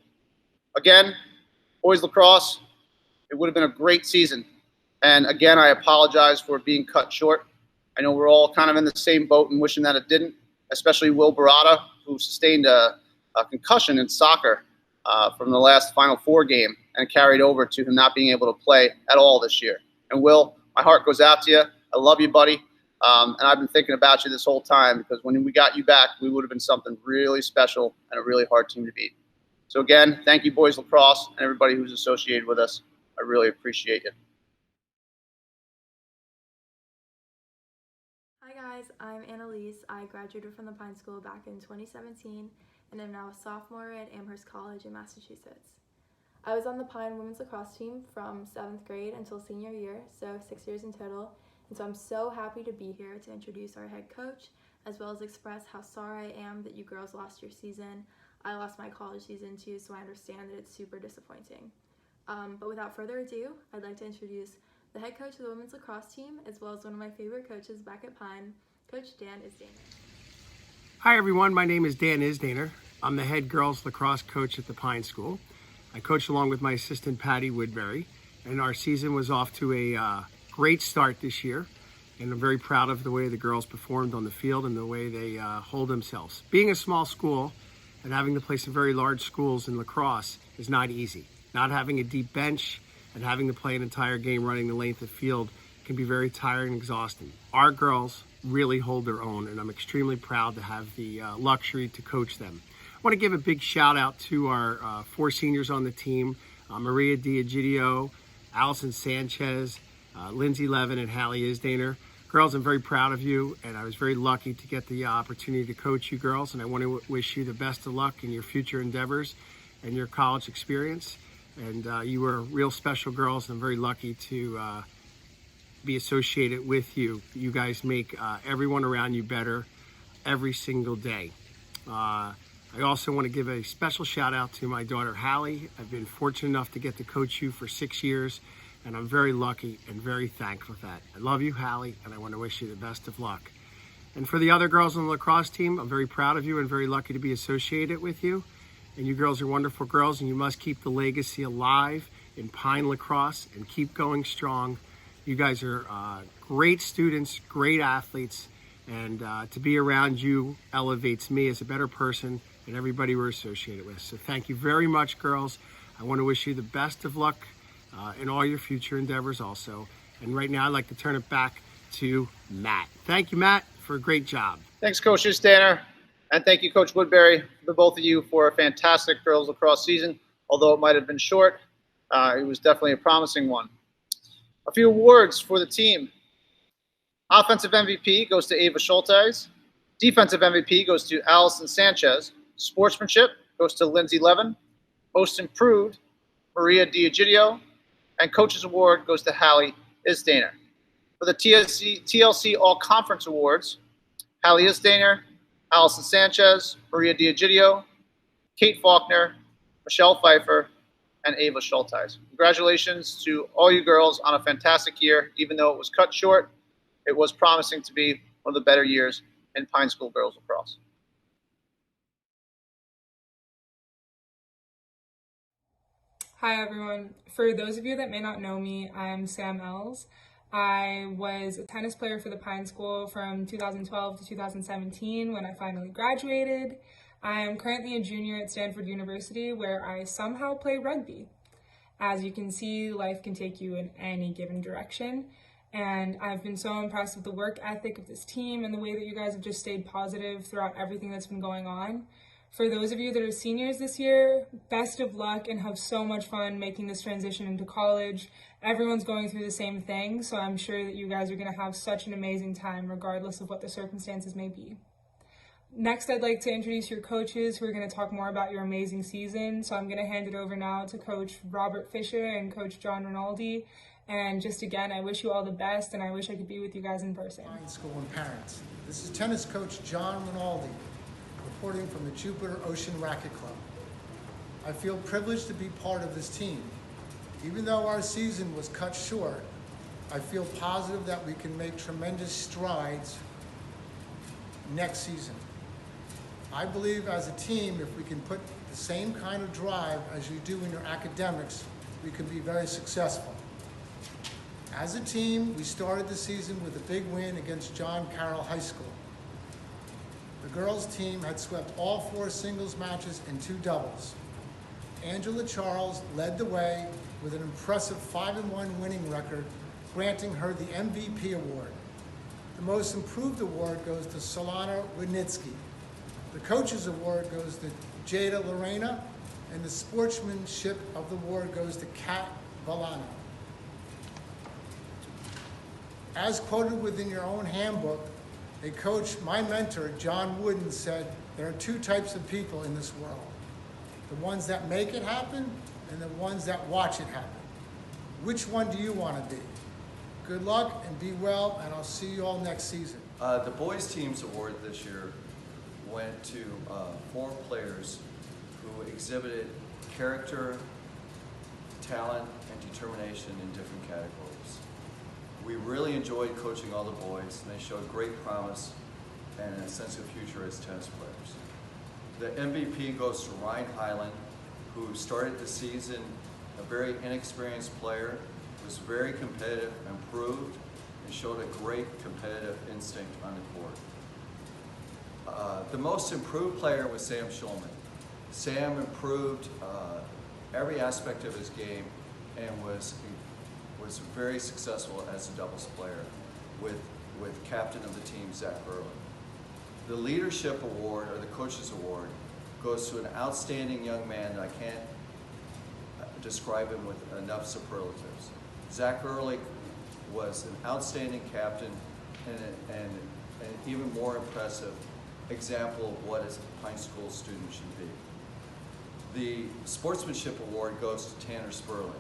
Again, boys lacrosse, it would have been a great season. And again, I apologize for being cut short. I know we're all kind of in the same boat and wishing that it didn't, especially Will Barada, who sustained a concussion in soccer from the last Final Four game and carried over to him not being able to play at all this year. And Will, my heart goes out to you. I love you, buddy. And I've been thinking about you this whole time because when we got you back, we would have been something really special and a really hard team to beat. So again, thank you, boys lacrosse, and everybody who's associated with us. I really appreciate it. Hi guys, I'm Annalise. I graduated from the Pine School back in 2017 and am now a sophomore at Amherst College in Massachusetts. I was on the Pine women's lacrosse team from 7th grade until senior year, so 6 years in total. And so I'm so happy to be here to introduce our head coach, as well as express how sorry I am that you girls lost your season. I lost my college season too, so I understand that it's super disappointing. But without further ado, I'd like to introduce the head coach of the women's lacrosse team, as well as one of my favorite coaches back at Pine, Coach Dan Isdaner. Hi everyone, my name is Dan Isdaner. I'm the head girls lacrosse coach at the Pine School. I coach along with my assistant Patty Woodbury, and our season was off to a great start this year, and I'm very proud of the way the girls performed on the field and the way they hold themselves. Being a small school and having to play some very large schools in lacrosse is not easy. Not having a deep bench and having to play an entire game running the length of field can be very tiring and exhausting. Our girls really hold their own, and I'm extremely proud to have the luxury to coach them. I want to give a big shout out to our 4 seniors on the team, Maria Diagidio, Allison Sanchez, Lindsay Levin, and Hallie Isdaner. Girls, I'm very proud of you, and I was very lucky to get the opportunity to coach you girls, and I want to wish you the best of luck in your future endeavors and your college experience. And you were real special girls, and I'm very lucky to be associated with you. You guys make everyone around you better every single day. I also want to give a special shout out to my daughter Hallie. I've been fortunate enough to get to coach you for 6 years, and I'm very lucky and very thankful for that. I love you, Hallie, and I want to wish you the best of luck. And for the other girls on the lacrosse team, I'm very proud of you and very lucky to be associated with you. And you girls are wonderful girls, and you must keep the legacy alive in Pine lacrosse and keep going strong. You guys are great students, great athletes, and to be around you elevates me as a better person and everybody we're associated with. So thank you very much, girls. I want to wish you the best of luck in all your future endeavors also. And right now I'd like to turn it back to Matt. Thank you, Matt, for a great job. Thanks, Coach Isdaner. And thank you, Coach Woodbury, the both of you, for a fantastic girls lacrosse season. Although it might have been short, it was definitely a promising one. A few awards for the team. Offensive MVP goes to Ava Schultes. Defensive MVP goes to Allison Sanchez. Sportsmanship goes to Lindsay Levin. Most improved, Maria Diagidio. And Coach's Award goes to Hallie Isdaner. For the TLC All-Conference Awards, Hallie Isdaner, Allison Sanchez, Maria Diagidio, Kate Faulkner, Michelle Pfeiffer, and Ava Schultes. Congratulations to all you girls on a fantastic year. Even though it was cut short, it was promising to be one of the better years in Pine School girls lacrosse. Hi everyone. For those of you that may not know me, I'm Sam Ells. I was a tennis player for the Pine School from 2012 to 2017 when I finally graduated. I am currently a junior at Stanford University where I somehow play rugby. As you can see, life can take you in any given direction. And I've been so impressed with the work ethic of this team and the way that you guys have just stayed positive throughout everything that's been going on. For those of you that are seniors this year, best of luck and have so much fun making this transition into college. Everyone's going through the same thing, so I'm sure that you guys are going to have such an amazing time regardless of what the circumstances may be. Next, I'd like to introduce your coaches who are going to talk more about your amazing season. So I'm going to hand it over now to Coach Robert Fisher and Coach John Rinaldi. And just again, I wish you all the best, and I wish I could be with you guys in person. High school and parents. This is tennis coach John Rinaldi, reporting from the Jupiter Ocean Racket Club. I feel privileged to be part of this team. Even though our season was cut short, I feel positive that we can make tremendous strides next season. I believe as a team, if we can put the same kind of drive as you do in your academics, we can be very successful. As a team, we started the season with a big win against John Carroll High School. The girls' team had swept all 4 singles matches and 2 doubles. Angela Charles led the way with an impressive 5-1 winning record, granting her the MVP award. The Most Improved award goes to Solana Winitsky. The Coaches Award goes to Jada Lorena, and the Sportsmanship of the award goes to Kat Valano. As quoted within your own handbook, a coach, my mentor, John Wooden, said, there are 2 types of people in this world. The ones that make it happen and the ones that watch it happen. Which one do you want to be? Good luck and be well, and I'll see you all next season. The boys team's award this year went to 4 players who exhibited character, talent, and determination in different categories. We really enjoyed coaching all the boys, and they showed great promise and a sense of future as tennis players. The MVP goes to Ryan Highland, who started the season a very inexperienced player, was very competitive, improved, and showed a great competitive instinct on the court. The most improved player was Sam Schulman. Sam improved every aspect of his game and was very successful as a doubles player with captain of the team, Zach Burley. The Leadership Award, or the Coaches Award, goes to an outstanding young man that I can't describe him with enough superlatives. Zach Ehrlich was an outstanding captain and an even more impressive example of what a Pine School student should be. The Sportsmanship Award goes to Tanner Sperling,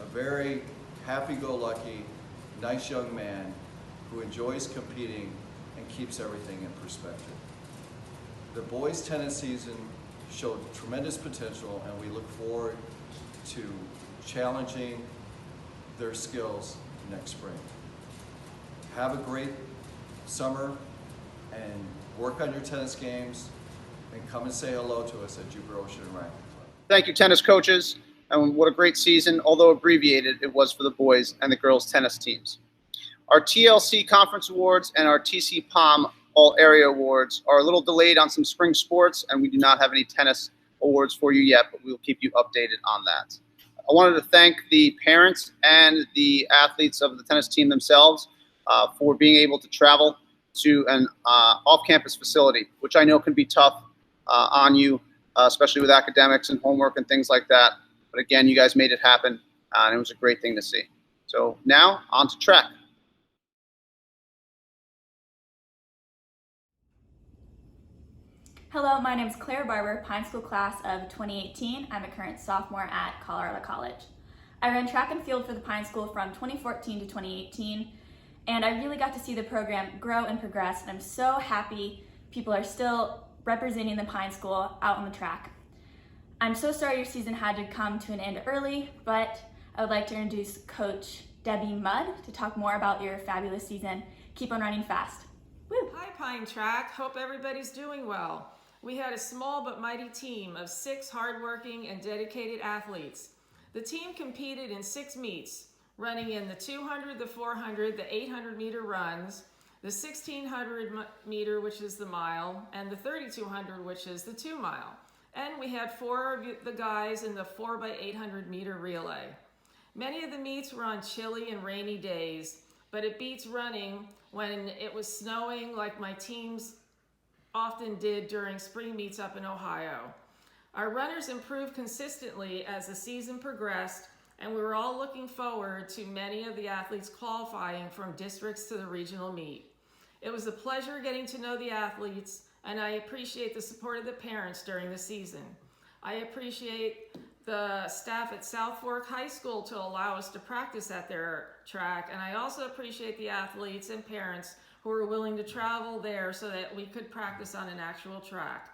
a very happy-go-lucky, nice young man who enjoys competing and keeps everything in perspective. The boys' tennis season showed tremendous potential, and we look forward to challenging their skills next spring. Have a great summer and work on your tennis games, and come and say hello to us at Jupiter Ocean Racket Club. Thank you, tennis coaches. And what a great season, although abbreviated, it was for the boys and the girls tennis teams. Our TLC Conference Awards and our TC Palm All Area Awards are a little delayed on some spring sports, and we do not have any tennis awards for you yet, but we will keep you updated on that. I wanted to thank the parents and the athletes of the tennis team themselves for being able to travel to an off-campus facility, which I know can be tough on you, especially with academics and homework and things like that. But again, you guys made it happen, and it was a great thing to see. So now, on to track. Hello, my name is Claire Barber, Pine School class of 2018. I'm a current sophomore at Colorado College. I ran track and field for the Pine School from 2014 to 2018, and I really got to see the program grow and progress, and I'm so happy people are still representing the Pine School out on the track. I'm so sorry your season had to come to an end early, but I would like to introduce Coach Debbie Mudd to talk more about your fabulous season. Keep on running fast. Woo. Hi Pine Track, hope everybody's doing well. We had a small but mighty team of 6 hardworking and dedicated athletes. The team competed in 6 meets, running in the 200, the 400, the 800 meter runs, the 1600 meter, which is the mile, and the 3200, which is the 2 mile. And we had 4 of the guys in the 4x800 meter relay. Many of the meets were on chilly and rainy days, but it beats running when it was snowing like my team's often did during spring meets up in Ohio. Our runners improved consistently as the season progressed, and we were all looking forward to many of the athletes qualifying from districts to the regional meet. It was a pleasure getting to know the athletes, and I appreciate the support of the parents during the season. I appreciate the staff at South Fork High School to allow us to practice at their track, and I also appreciate the athletes and parents who were willing to travel there so that we could practice on an actual track.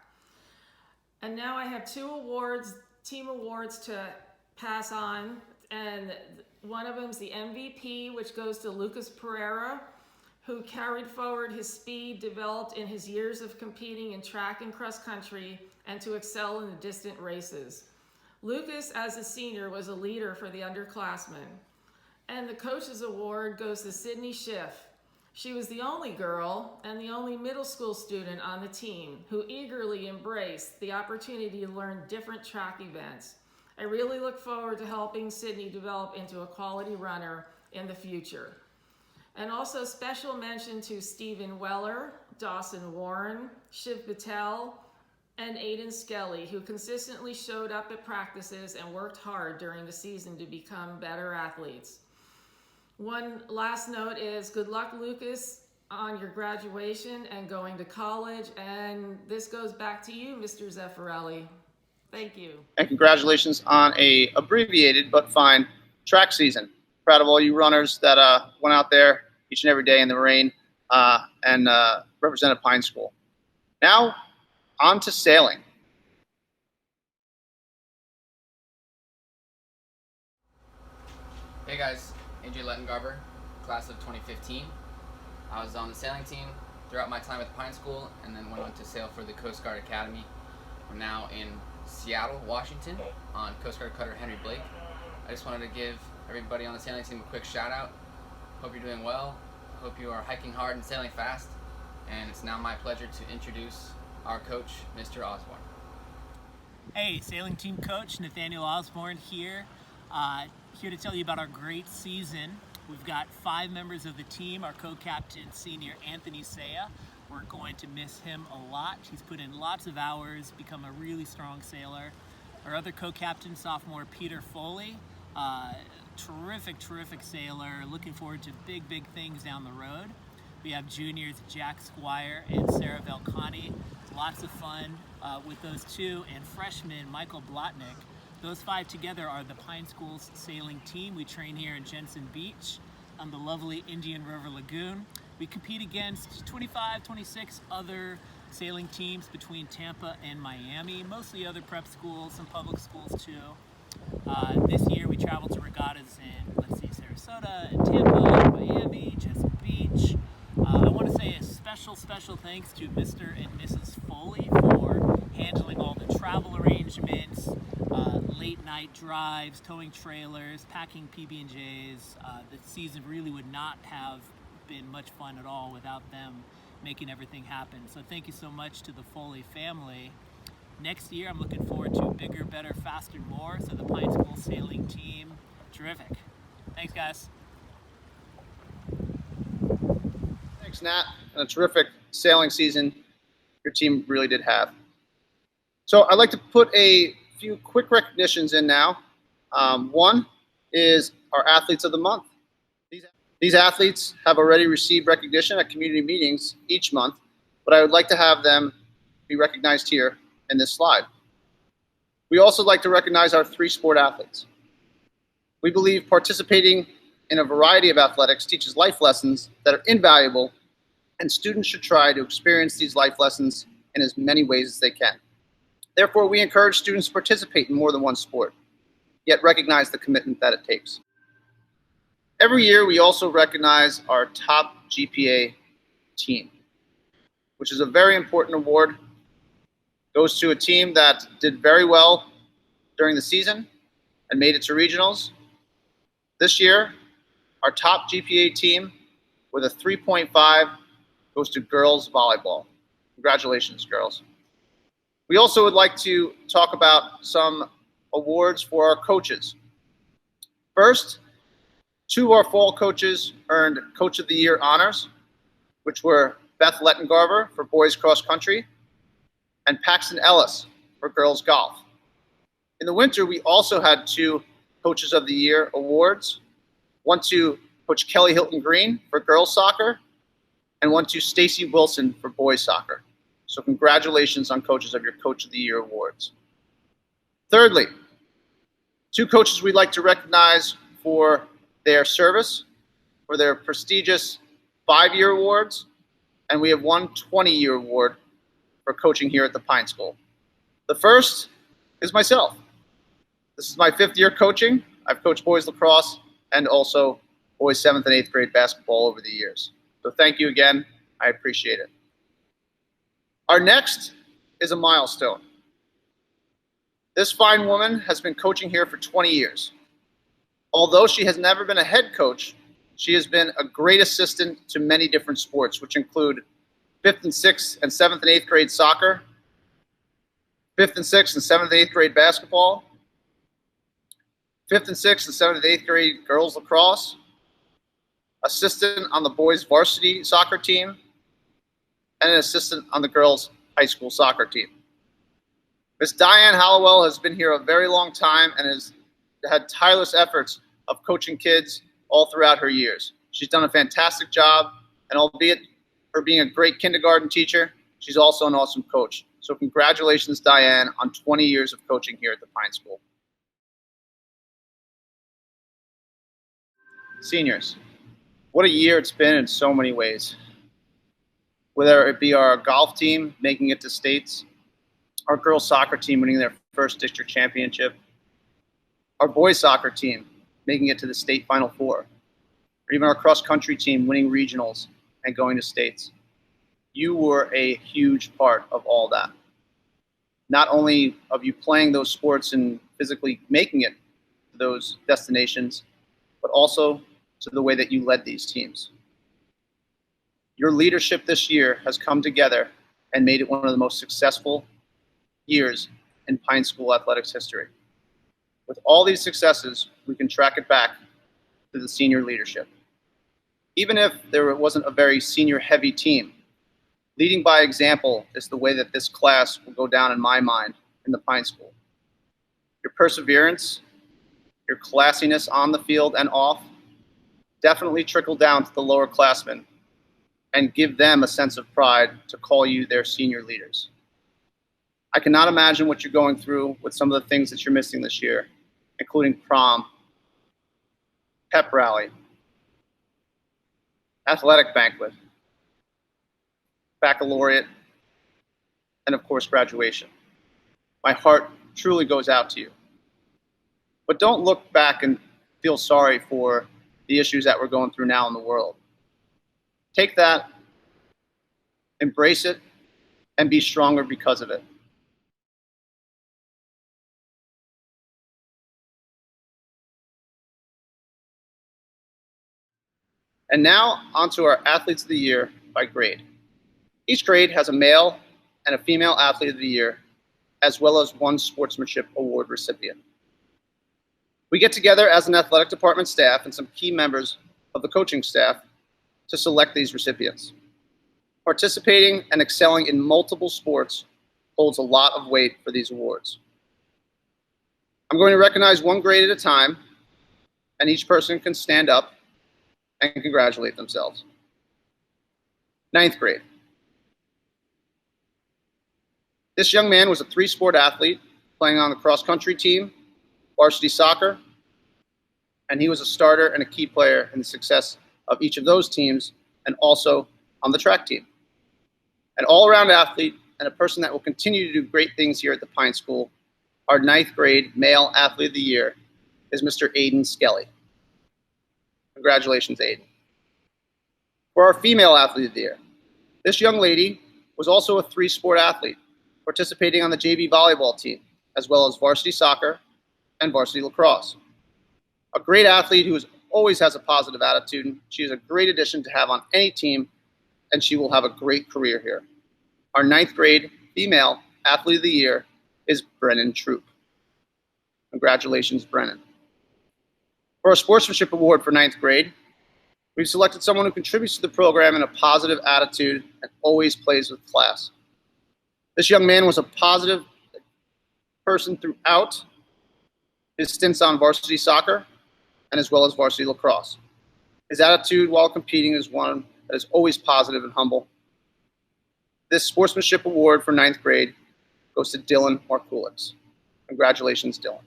And now I have two awards, team awards to pass on, and one of them is the MVP, which goes to Lucas Pereira, who carried forward his speed developed in his years of competing in track and cross country and to excel in the distant races. Lucas, as a senior, was a leader for the underclassmen. And the coach's award goes to Sydney Schiff. She was the only girl and the only middle school student on the team who eagerly embraced the opportunity to learn different track events. I really look forward to helping Sydney develop into a quality runner in the future. And also special mention to Stephen Weller, Dawson Warren, Shiv Patel, and Aiden Skelly, who consistently showed up at practices and worked hard during the season to become better athletes. One last note is good luck, Lucas, on your graduation and going to college. And this goes back to you, Mr. Zeffirelli. Thank you. And congratulations on a abbreviated but fine track season. Proud of all you runners that went out there each and every day in the rain and represented Pine School. Now, on to sailing. Hey guys, AJ Lettengarber, class of 2015. I was on the sailing team throughout my time at Pine School and then went on to sail for the Coast Guard Academy. I'm now in Seattle, Washington on Coast Guard cutter Henry Blake. I just wanted to give everybody on the sailing team a quick shout out. Hope you're doing well. Hope you are hiking hard and sailing fast. And it's now my pleasure to introduce our coach, Mr. Osborne. Hey, sailing team coach Nathaniel Osborne here. Here to tell you about our great season. We've got 5 members of the team. Our co-captain, senior Anthony Saya. We're going to miss him a lot. He's put in lots of hours, become a really strong sailor. Our other co-captain, sophomore Peter Foley. Terrific sailor. Looking forward to big things down the road. We have juniors Jack Squire and Sarah Velcani. Lots of fun with those two. And freshman Michael Blotnick. Those 5 together are the Pine School's sailing team. We train here in Jensen Beach on the lovely Indian River Lagoon. We compete against 25, 26 other sailing teams between Tampa and Miami, mostly other prep schools, some public schools too. This year we traveled to regattas in, Sarasota, and Tampa, Miami, Jensen Beach. I want to say a special thanks to Mr. and Mrs. Foley for handling all the travel arrangements, late night drives, towing trailers, packing PB&Js. The season really would not have been much fun at all without them making everything happen. So thank you so much to the Foley family. Next year I'm looking forward to bigger, better, faster, more. So the Pine School sailing team, terrific. Thanks guys. Thanks, Nat. And a terrific sailing season your team really did have. So I'd like to put a few quick recognitions in now. One is our Athletes of the Month. These athletes have already received recognition at community meetings each month, but I would like to have them be recognized here in this slide. We also like to recognize our 3 sport athletes. We believe participating in a variety of athletics teaches life lessons that are invaluable, and students should try to experience these life lessons in as many ways as they can. Therefore, we encourage students to participate in more than one sport, yet recognize the commitment that it takes. Every year, we also recognize our top GPA team, which is a very important award. It goes to a team that did very well during the season and made it to regionals. This year, our top GPA team with a 3.5 goes to girls volleyball. Congratulations, girls. We also would like to talk about some awards for our coaches. First, 2 of our fall coaches earned Coach of the Year honors, which were Beth Lettengarver for boys cross country, and Paxton Ellis for girls golf. In the winter, we also had 2 Coaches of the Year awards, one to Coach Kelly Hilton Green for girls soccer, and one to Stacy Wilson for boys soccer. So congratulations on Coaches of your Coach of the Year awards. Thirdly, 2 coaches we'd like to recognize for their service, for their prestigious 5-year awards, and we have one 20-year award for coaching here at the Pine School. The first is myself. This is my 5th year coaching. I've coached boys lacrosse and also boys 7th and 8th grade basketball over the years. So thank you again. I appreciate it. Our next is a milestone. This fine woman has been coaching here for 20 years. Although she has never been a head coach, she has been a great assistant to many different sports, which include 5th and 6th and 7th and 8th grade soccer, 5th and 6th and 7th and 8th grade basketball, 5th and 6th and 7th and 8th grade girls lacrosse, assistant on the boys varsity soccer team, and an assistant on the girls high school soccer team. Miss Diane Hallowell has been here a very long time and has had tireless efforts of coaching kids all throughout her years. She's done a fantastic job, and albeit her being a great kindergarten teacher, she's also an awesome coach. So congratulations, Diane, on 20 years of coaching here at the Pine School. Seniors, what a year it's been in so many ways. Whether it be our golf team making it to states, our girls soccer team winning their first district championship, our boys soccer team making it to the state Final Four, or even our cross-country team winning regionals and going to states. You were a huge part of all that. Not only of you playing those sports and physically making it to those destinations, but also to the way that you led these teams. Your leadership this year has come together and made it one of the most successful years in Pine School athletics history. With all these successes, we can track it back to the senior leadership. Even if there wasn't a very senior-heavy team, leading by example is the way that this class will go down in my mind in the Pine School. Your perseverance, your classiness on the field and off, definitely trickle down to the lower classmen and give them a sense of pride to call you their senior leaders. I cannot imagine what you're going through with some of the things that you're missing this year, including prom, pep rally, athletic banquet, baccalaureate, and of course graduation. My heart truly goes out to you. But don't look back and feel sorry for the issues that we're going through now in the world. Take that, embrace it, and be stronger because of it. And now, onto our Athletes of the Year by grade. Each grade has a male and a female Athlete of the Year, as well as one Sportsmanship Award recipient. We get together as an athletic department staff and some key members of the coaching staff to select these recipients. Participating and excelling in multiple sports holds a lot of weight for these awards. I'm going to recognize one grade at a time, and each person can stand up and congratulate themselves. 9th grade. This young man was a 3-sport athlete playing on the cross-country team, varsity soccer, and he was a starter and a key player in the success of each of those teams and also on the track team. An all-around athlete and a person that will continue to do great things here at the Pine School, our 9th grade male Athlete of the Year is Mr. Aiden Skelly. Congratulations, Aiden. For our female Athlete of the Year, this young lady was also a 3-sport athlete, participating on the JV volleyball team, as well as varsity soccer and varsity lacrosse. A great athlete who always has a positive attitude. She is a great addition to have on any team, and she will have a great career here. Our 9th grade female Athlete of the Year is Brennan Troop. Congratulations, Brennan. For our Sportsmanship Award for 9th grade, We've selected someone who contributes to the program in a positive attitude and always plays with class. This young man was a positive person throughout his stints on varsity soccer and as well as varsity lacrosse. His attitude while competing is one that is always positive and humble. This sportsmanship award for 9th grade goes to Dylan Markulix. Congratulations, Dylan.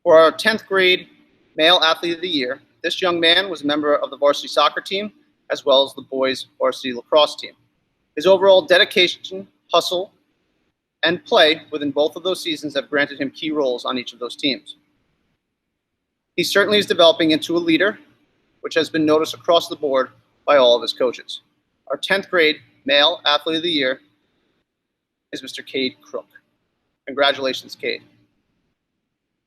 For our 10th grade Male Athlete of the Year, this young man was a member of the varsity soccer team as well as the boys varsity lacrosse team. His overall dedication, hustle, and play within both of those seasons have granted him key roles on each of those teams. He certainly is developing into a leader, which has been noticed across the board by all of his coaches. Our 10th grade Male Athlete of the Year is Mr. Cade Crook. Congratulations, Cade.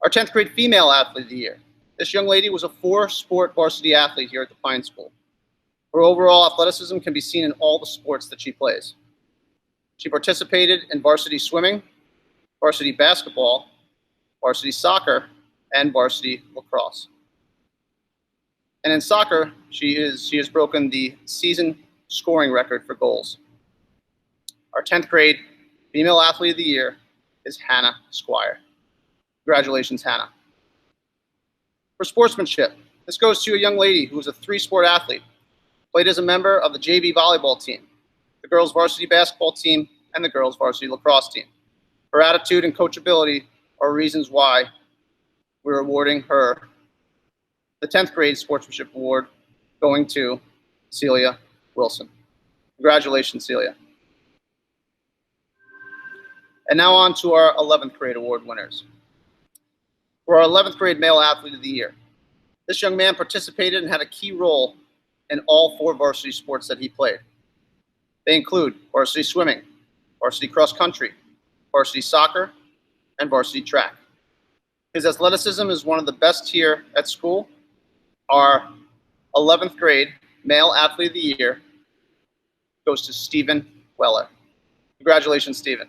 Our 10th grade Female Athlete of the Year. This young lady was a 4-sport varsity athlete here at the Pine School. Her overall athleticism can be seen in all the sports that she plays. She participated in varsity swimming, varsity basketball, varsity soccer, and varsity lacrosse. And in soccer, she has broken the season scoring record for goals. Our 10th grade Female Athlete of the Year is Hannah Squire. Congratulations, Hannah. For sportsmanship, this goes to a young lady who was a 3-sport athlete, played as a member of the JV volleyball team, the girls varsity basketball team, and the girls varsity lacrosse team. Her attitude and coachability are reasons why we're awarding her the 10th grade sportsmanship award, going to Celia Wilson. Congratulations, Celia. And now on to our 11th grade award winners. For our 11th grade Male Athlete of the Year, this young man participated and had a key role in all 4 varsity sports that he played. They include varsity swimming, varsity cross country, varsity soccer, and varsity track. His athleticism is one of the best here at school. Our 11th grade Male Athlete of the Year goes to Stephen Weller. Congratulations, Stephen.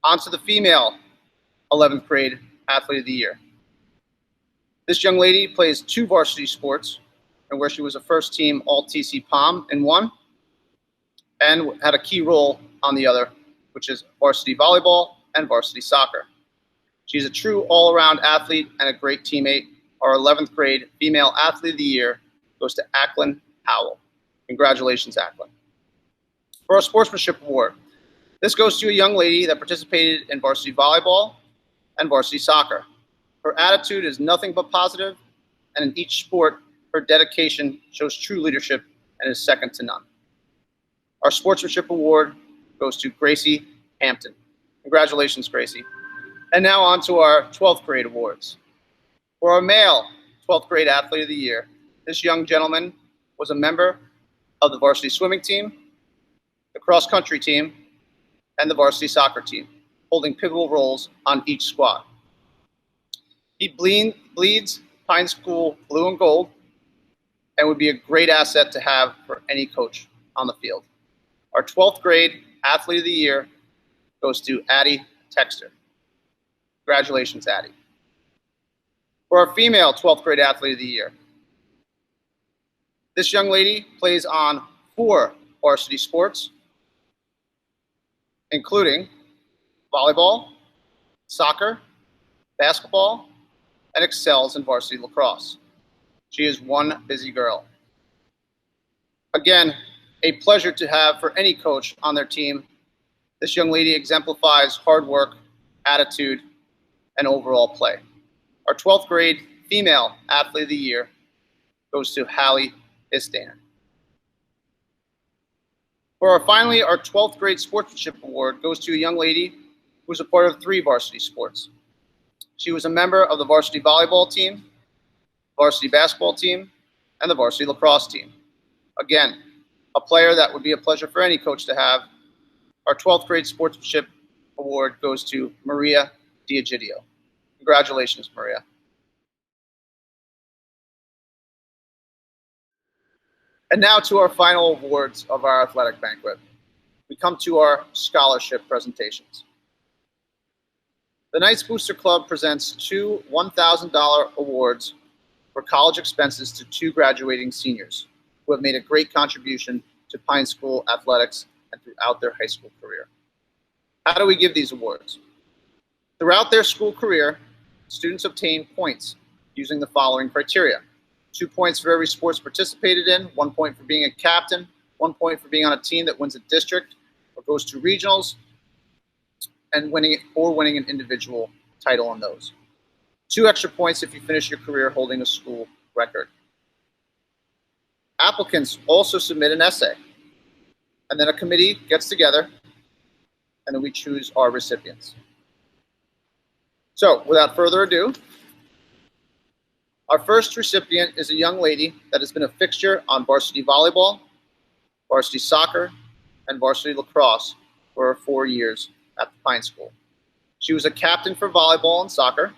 On to the female 11th grade Athlete of the Year. This young lady plays 2 varsity sports, and where she was a first team All-TC Palm in one, and had a key role on the other, which is varsity volleyball and varsity soccer. She's a true all-around athlete and a great teammate. Our 11th grade Female Athlete of the Year goes to Acklin Howell. Congratulations, Acklin. For our sportsmanship award, this goes to a young lady that participated in varsity volleyball and varsity soccer. Her attitude is nothing but positive, and in each sport, her dedication shows true leadership and is second to none. Our sportsmanship award goes to Gracie Hampton. Congratulations, Gracie. And now on to our 12th grade awards. For our male 12th grade Athlete of the Year, this young gentleman was a member of the varsity swimming team, the cross country team, and the varsity soccer team, holding pivotal roles on each squad. He bleeds Pine School blue and gold and would be a great asset to have for any coach on the field. Our 12th grade Athlete of the Year goes to Addie Texter. Congratulations, Addie. For our female 12th grade Athlete of the Year, this young lady plays on 4 varsity sports, including volleyball, soccer, basketball, and excels in varsity lacrosse. She is one busy girl. Again, a pleasure to have for any coach on their team. This young lady exemplifies hard work, attitude, and overall play. Our 12th grade Female Athlete of the Year goes to Hallie Isdaner. Finally, our 12th grade Sportsmanship Award goes to a young lady who was a part of 3 varsity sports. She was a member of the varsity volleyball team, varsity basketball team, and the varsity lacrosse team. Again, a player that would be a pleasure for any coach to have. Our 12th grade Sportsmanship Award goes to Maria Diagidio. Congratulations, Maria. And now to our final awards of our athletic banquet. We come to our scholarship presentations. The Knights Booster Club presents 2 $1,000 awards for college expenses to 2 graduating seniors who have made a great contribution to Pine School athletics and throughout their high school career. How do we give these awards? Throughout their school career, students obtain points using the following criteria. 2 points for every sports participated in, 1 point for being a captain, 1 point for being on a team that wins a district or goes to regionals, and winning an individual title on those. 2 extra points if you finish your career holding a school record. Applicants also submit an essay, and then a committee gets together, and then we choose our recipients. So, without further ado, our first recipient is a young lady that has been a fixture on varsity volleyball, varsity soccer, and varsity lacrosse for 4 years at the Pine School. She was a captain for volleyball and soccer.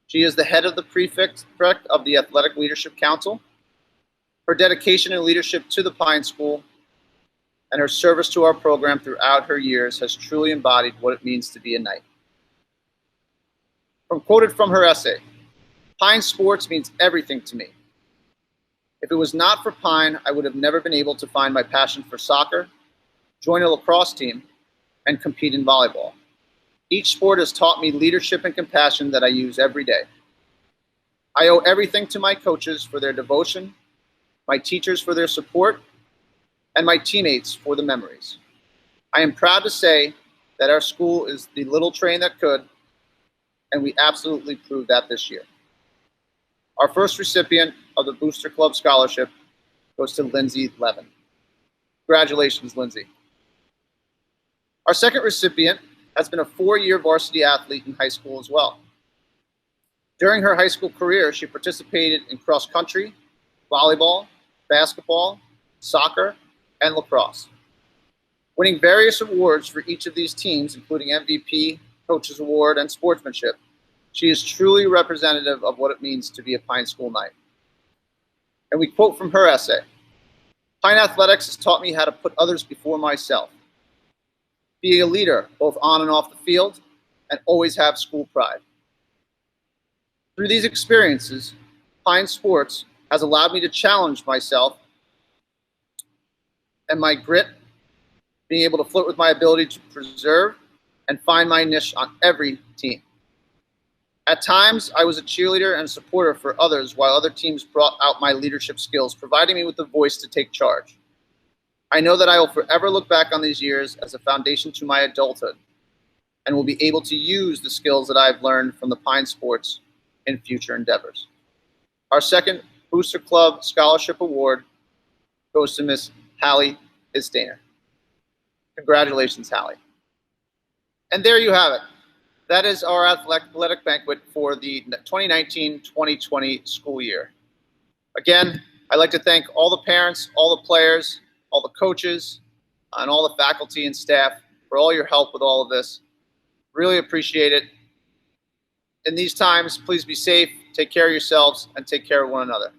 She is the head of the prefect of the Athletic Leadership Council. Her dedication and leadership to the Pine School and her service to our program throughout her years has truly embodied what it means to be a knight. Quoted from her essay, "Pine sports means everything to me. If it was not for Pine, I would have never been able to find my passion for soccer, join a lacrosse team, and compete in volleyball. Each sport has taught me leadership and compassion that I use every day. I owe everything to my coaches for their devotion, my teachers for their support, and my teammates for the memories. I am proud to say that our school is the little train that could, and we absolutely proved that this year." Our first recipient of the Booster Club Scholarship goes to Lindsay Levin. Congratulations, Lindsay. Our second recipient has been a 4-year varsity athlete in high school as well. During her high school career, she participated in cross country, volleyball, basketball, soccer, and lacrosse, winning various awards for each of these teams, including MVP, Coaches Award, and sportsmanship. She is truly representative of what it means to be a Pine School Knight. And we quote from her essay, "Pine Athletics has taught me how to put others before myself, be a leader both on and off the field, and always have school pride. Through these experiences, Pine Sports has allowed me to challenge myself and my grit, being able to flirt with my ability to preserve and find my niche on every team. At times, I was a cheerleader and supporter for others while other teams brought out my leadership skills, providing me with the voice to take charge. I know that I will forever look back on these years as a foundation to my adulthood and will be able to use the skills that I've learned from the Pine Sports in future endeavors." Our second Booster Club Scholarship Award goes to Miss Hallie Isdaner. Congratulations, Hallie. And there you have it. That is our athletic banquet for the 2019-2020 school year. Again, I'd like to thank all the parents, all the players, all the coaches, and all the faculty and staff for all your help with all of this. Really appreciate it. In these times, please be safe, take care of yourselves, and take care of one another.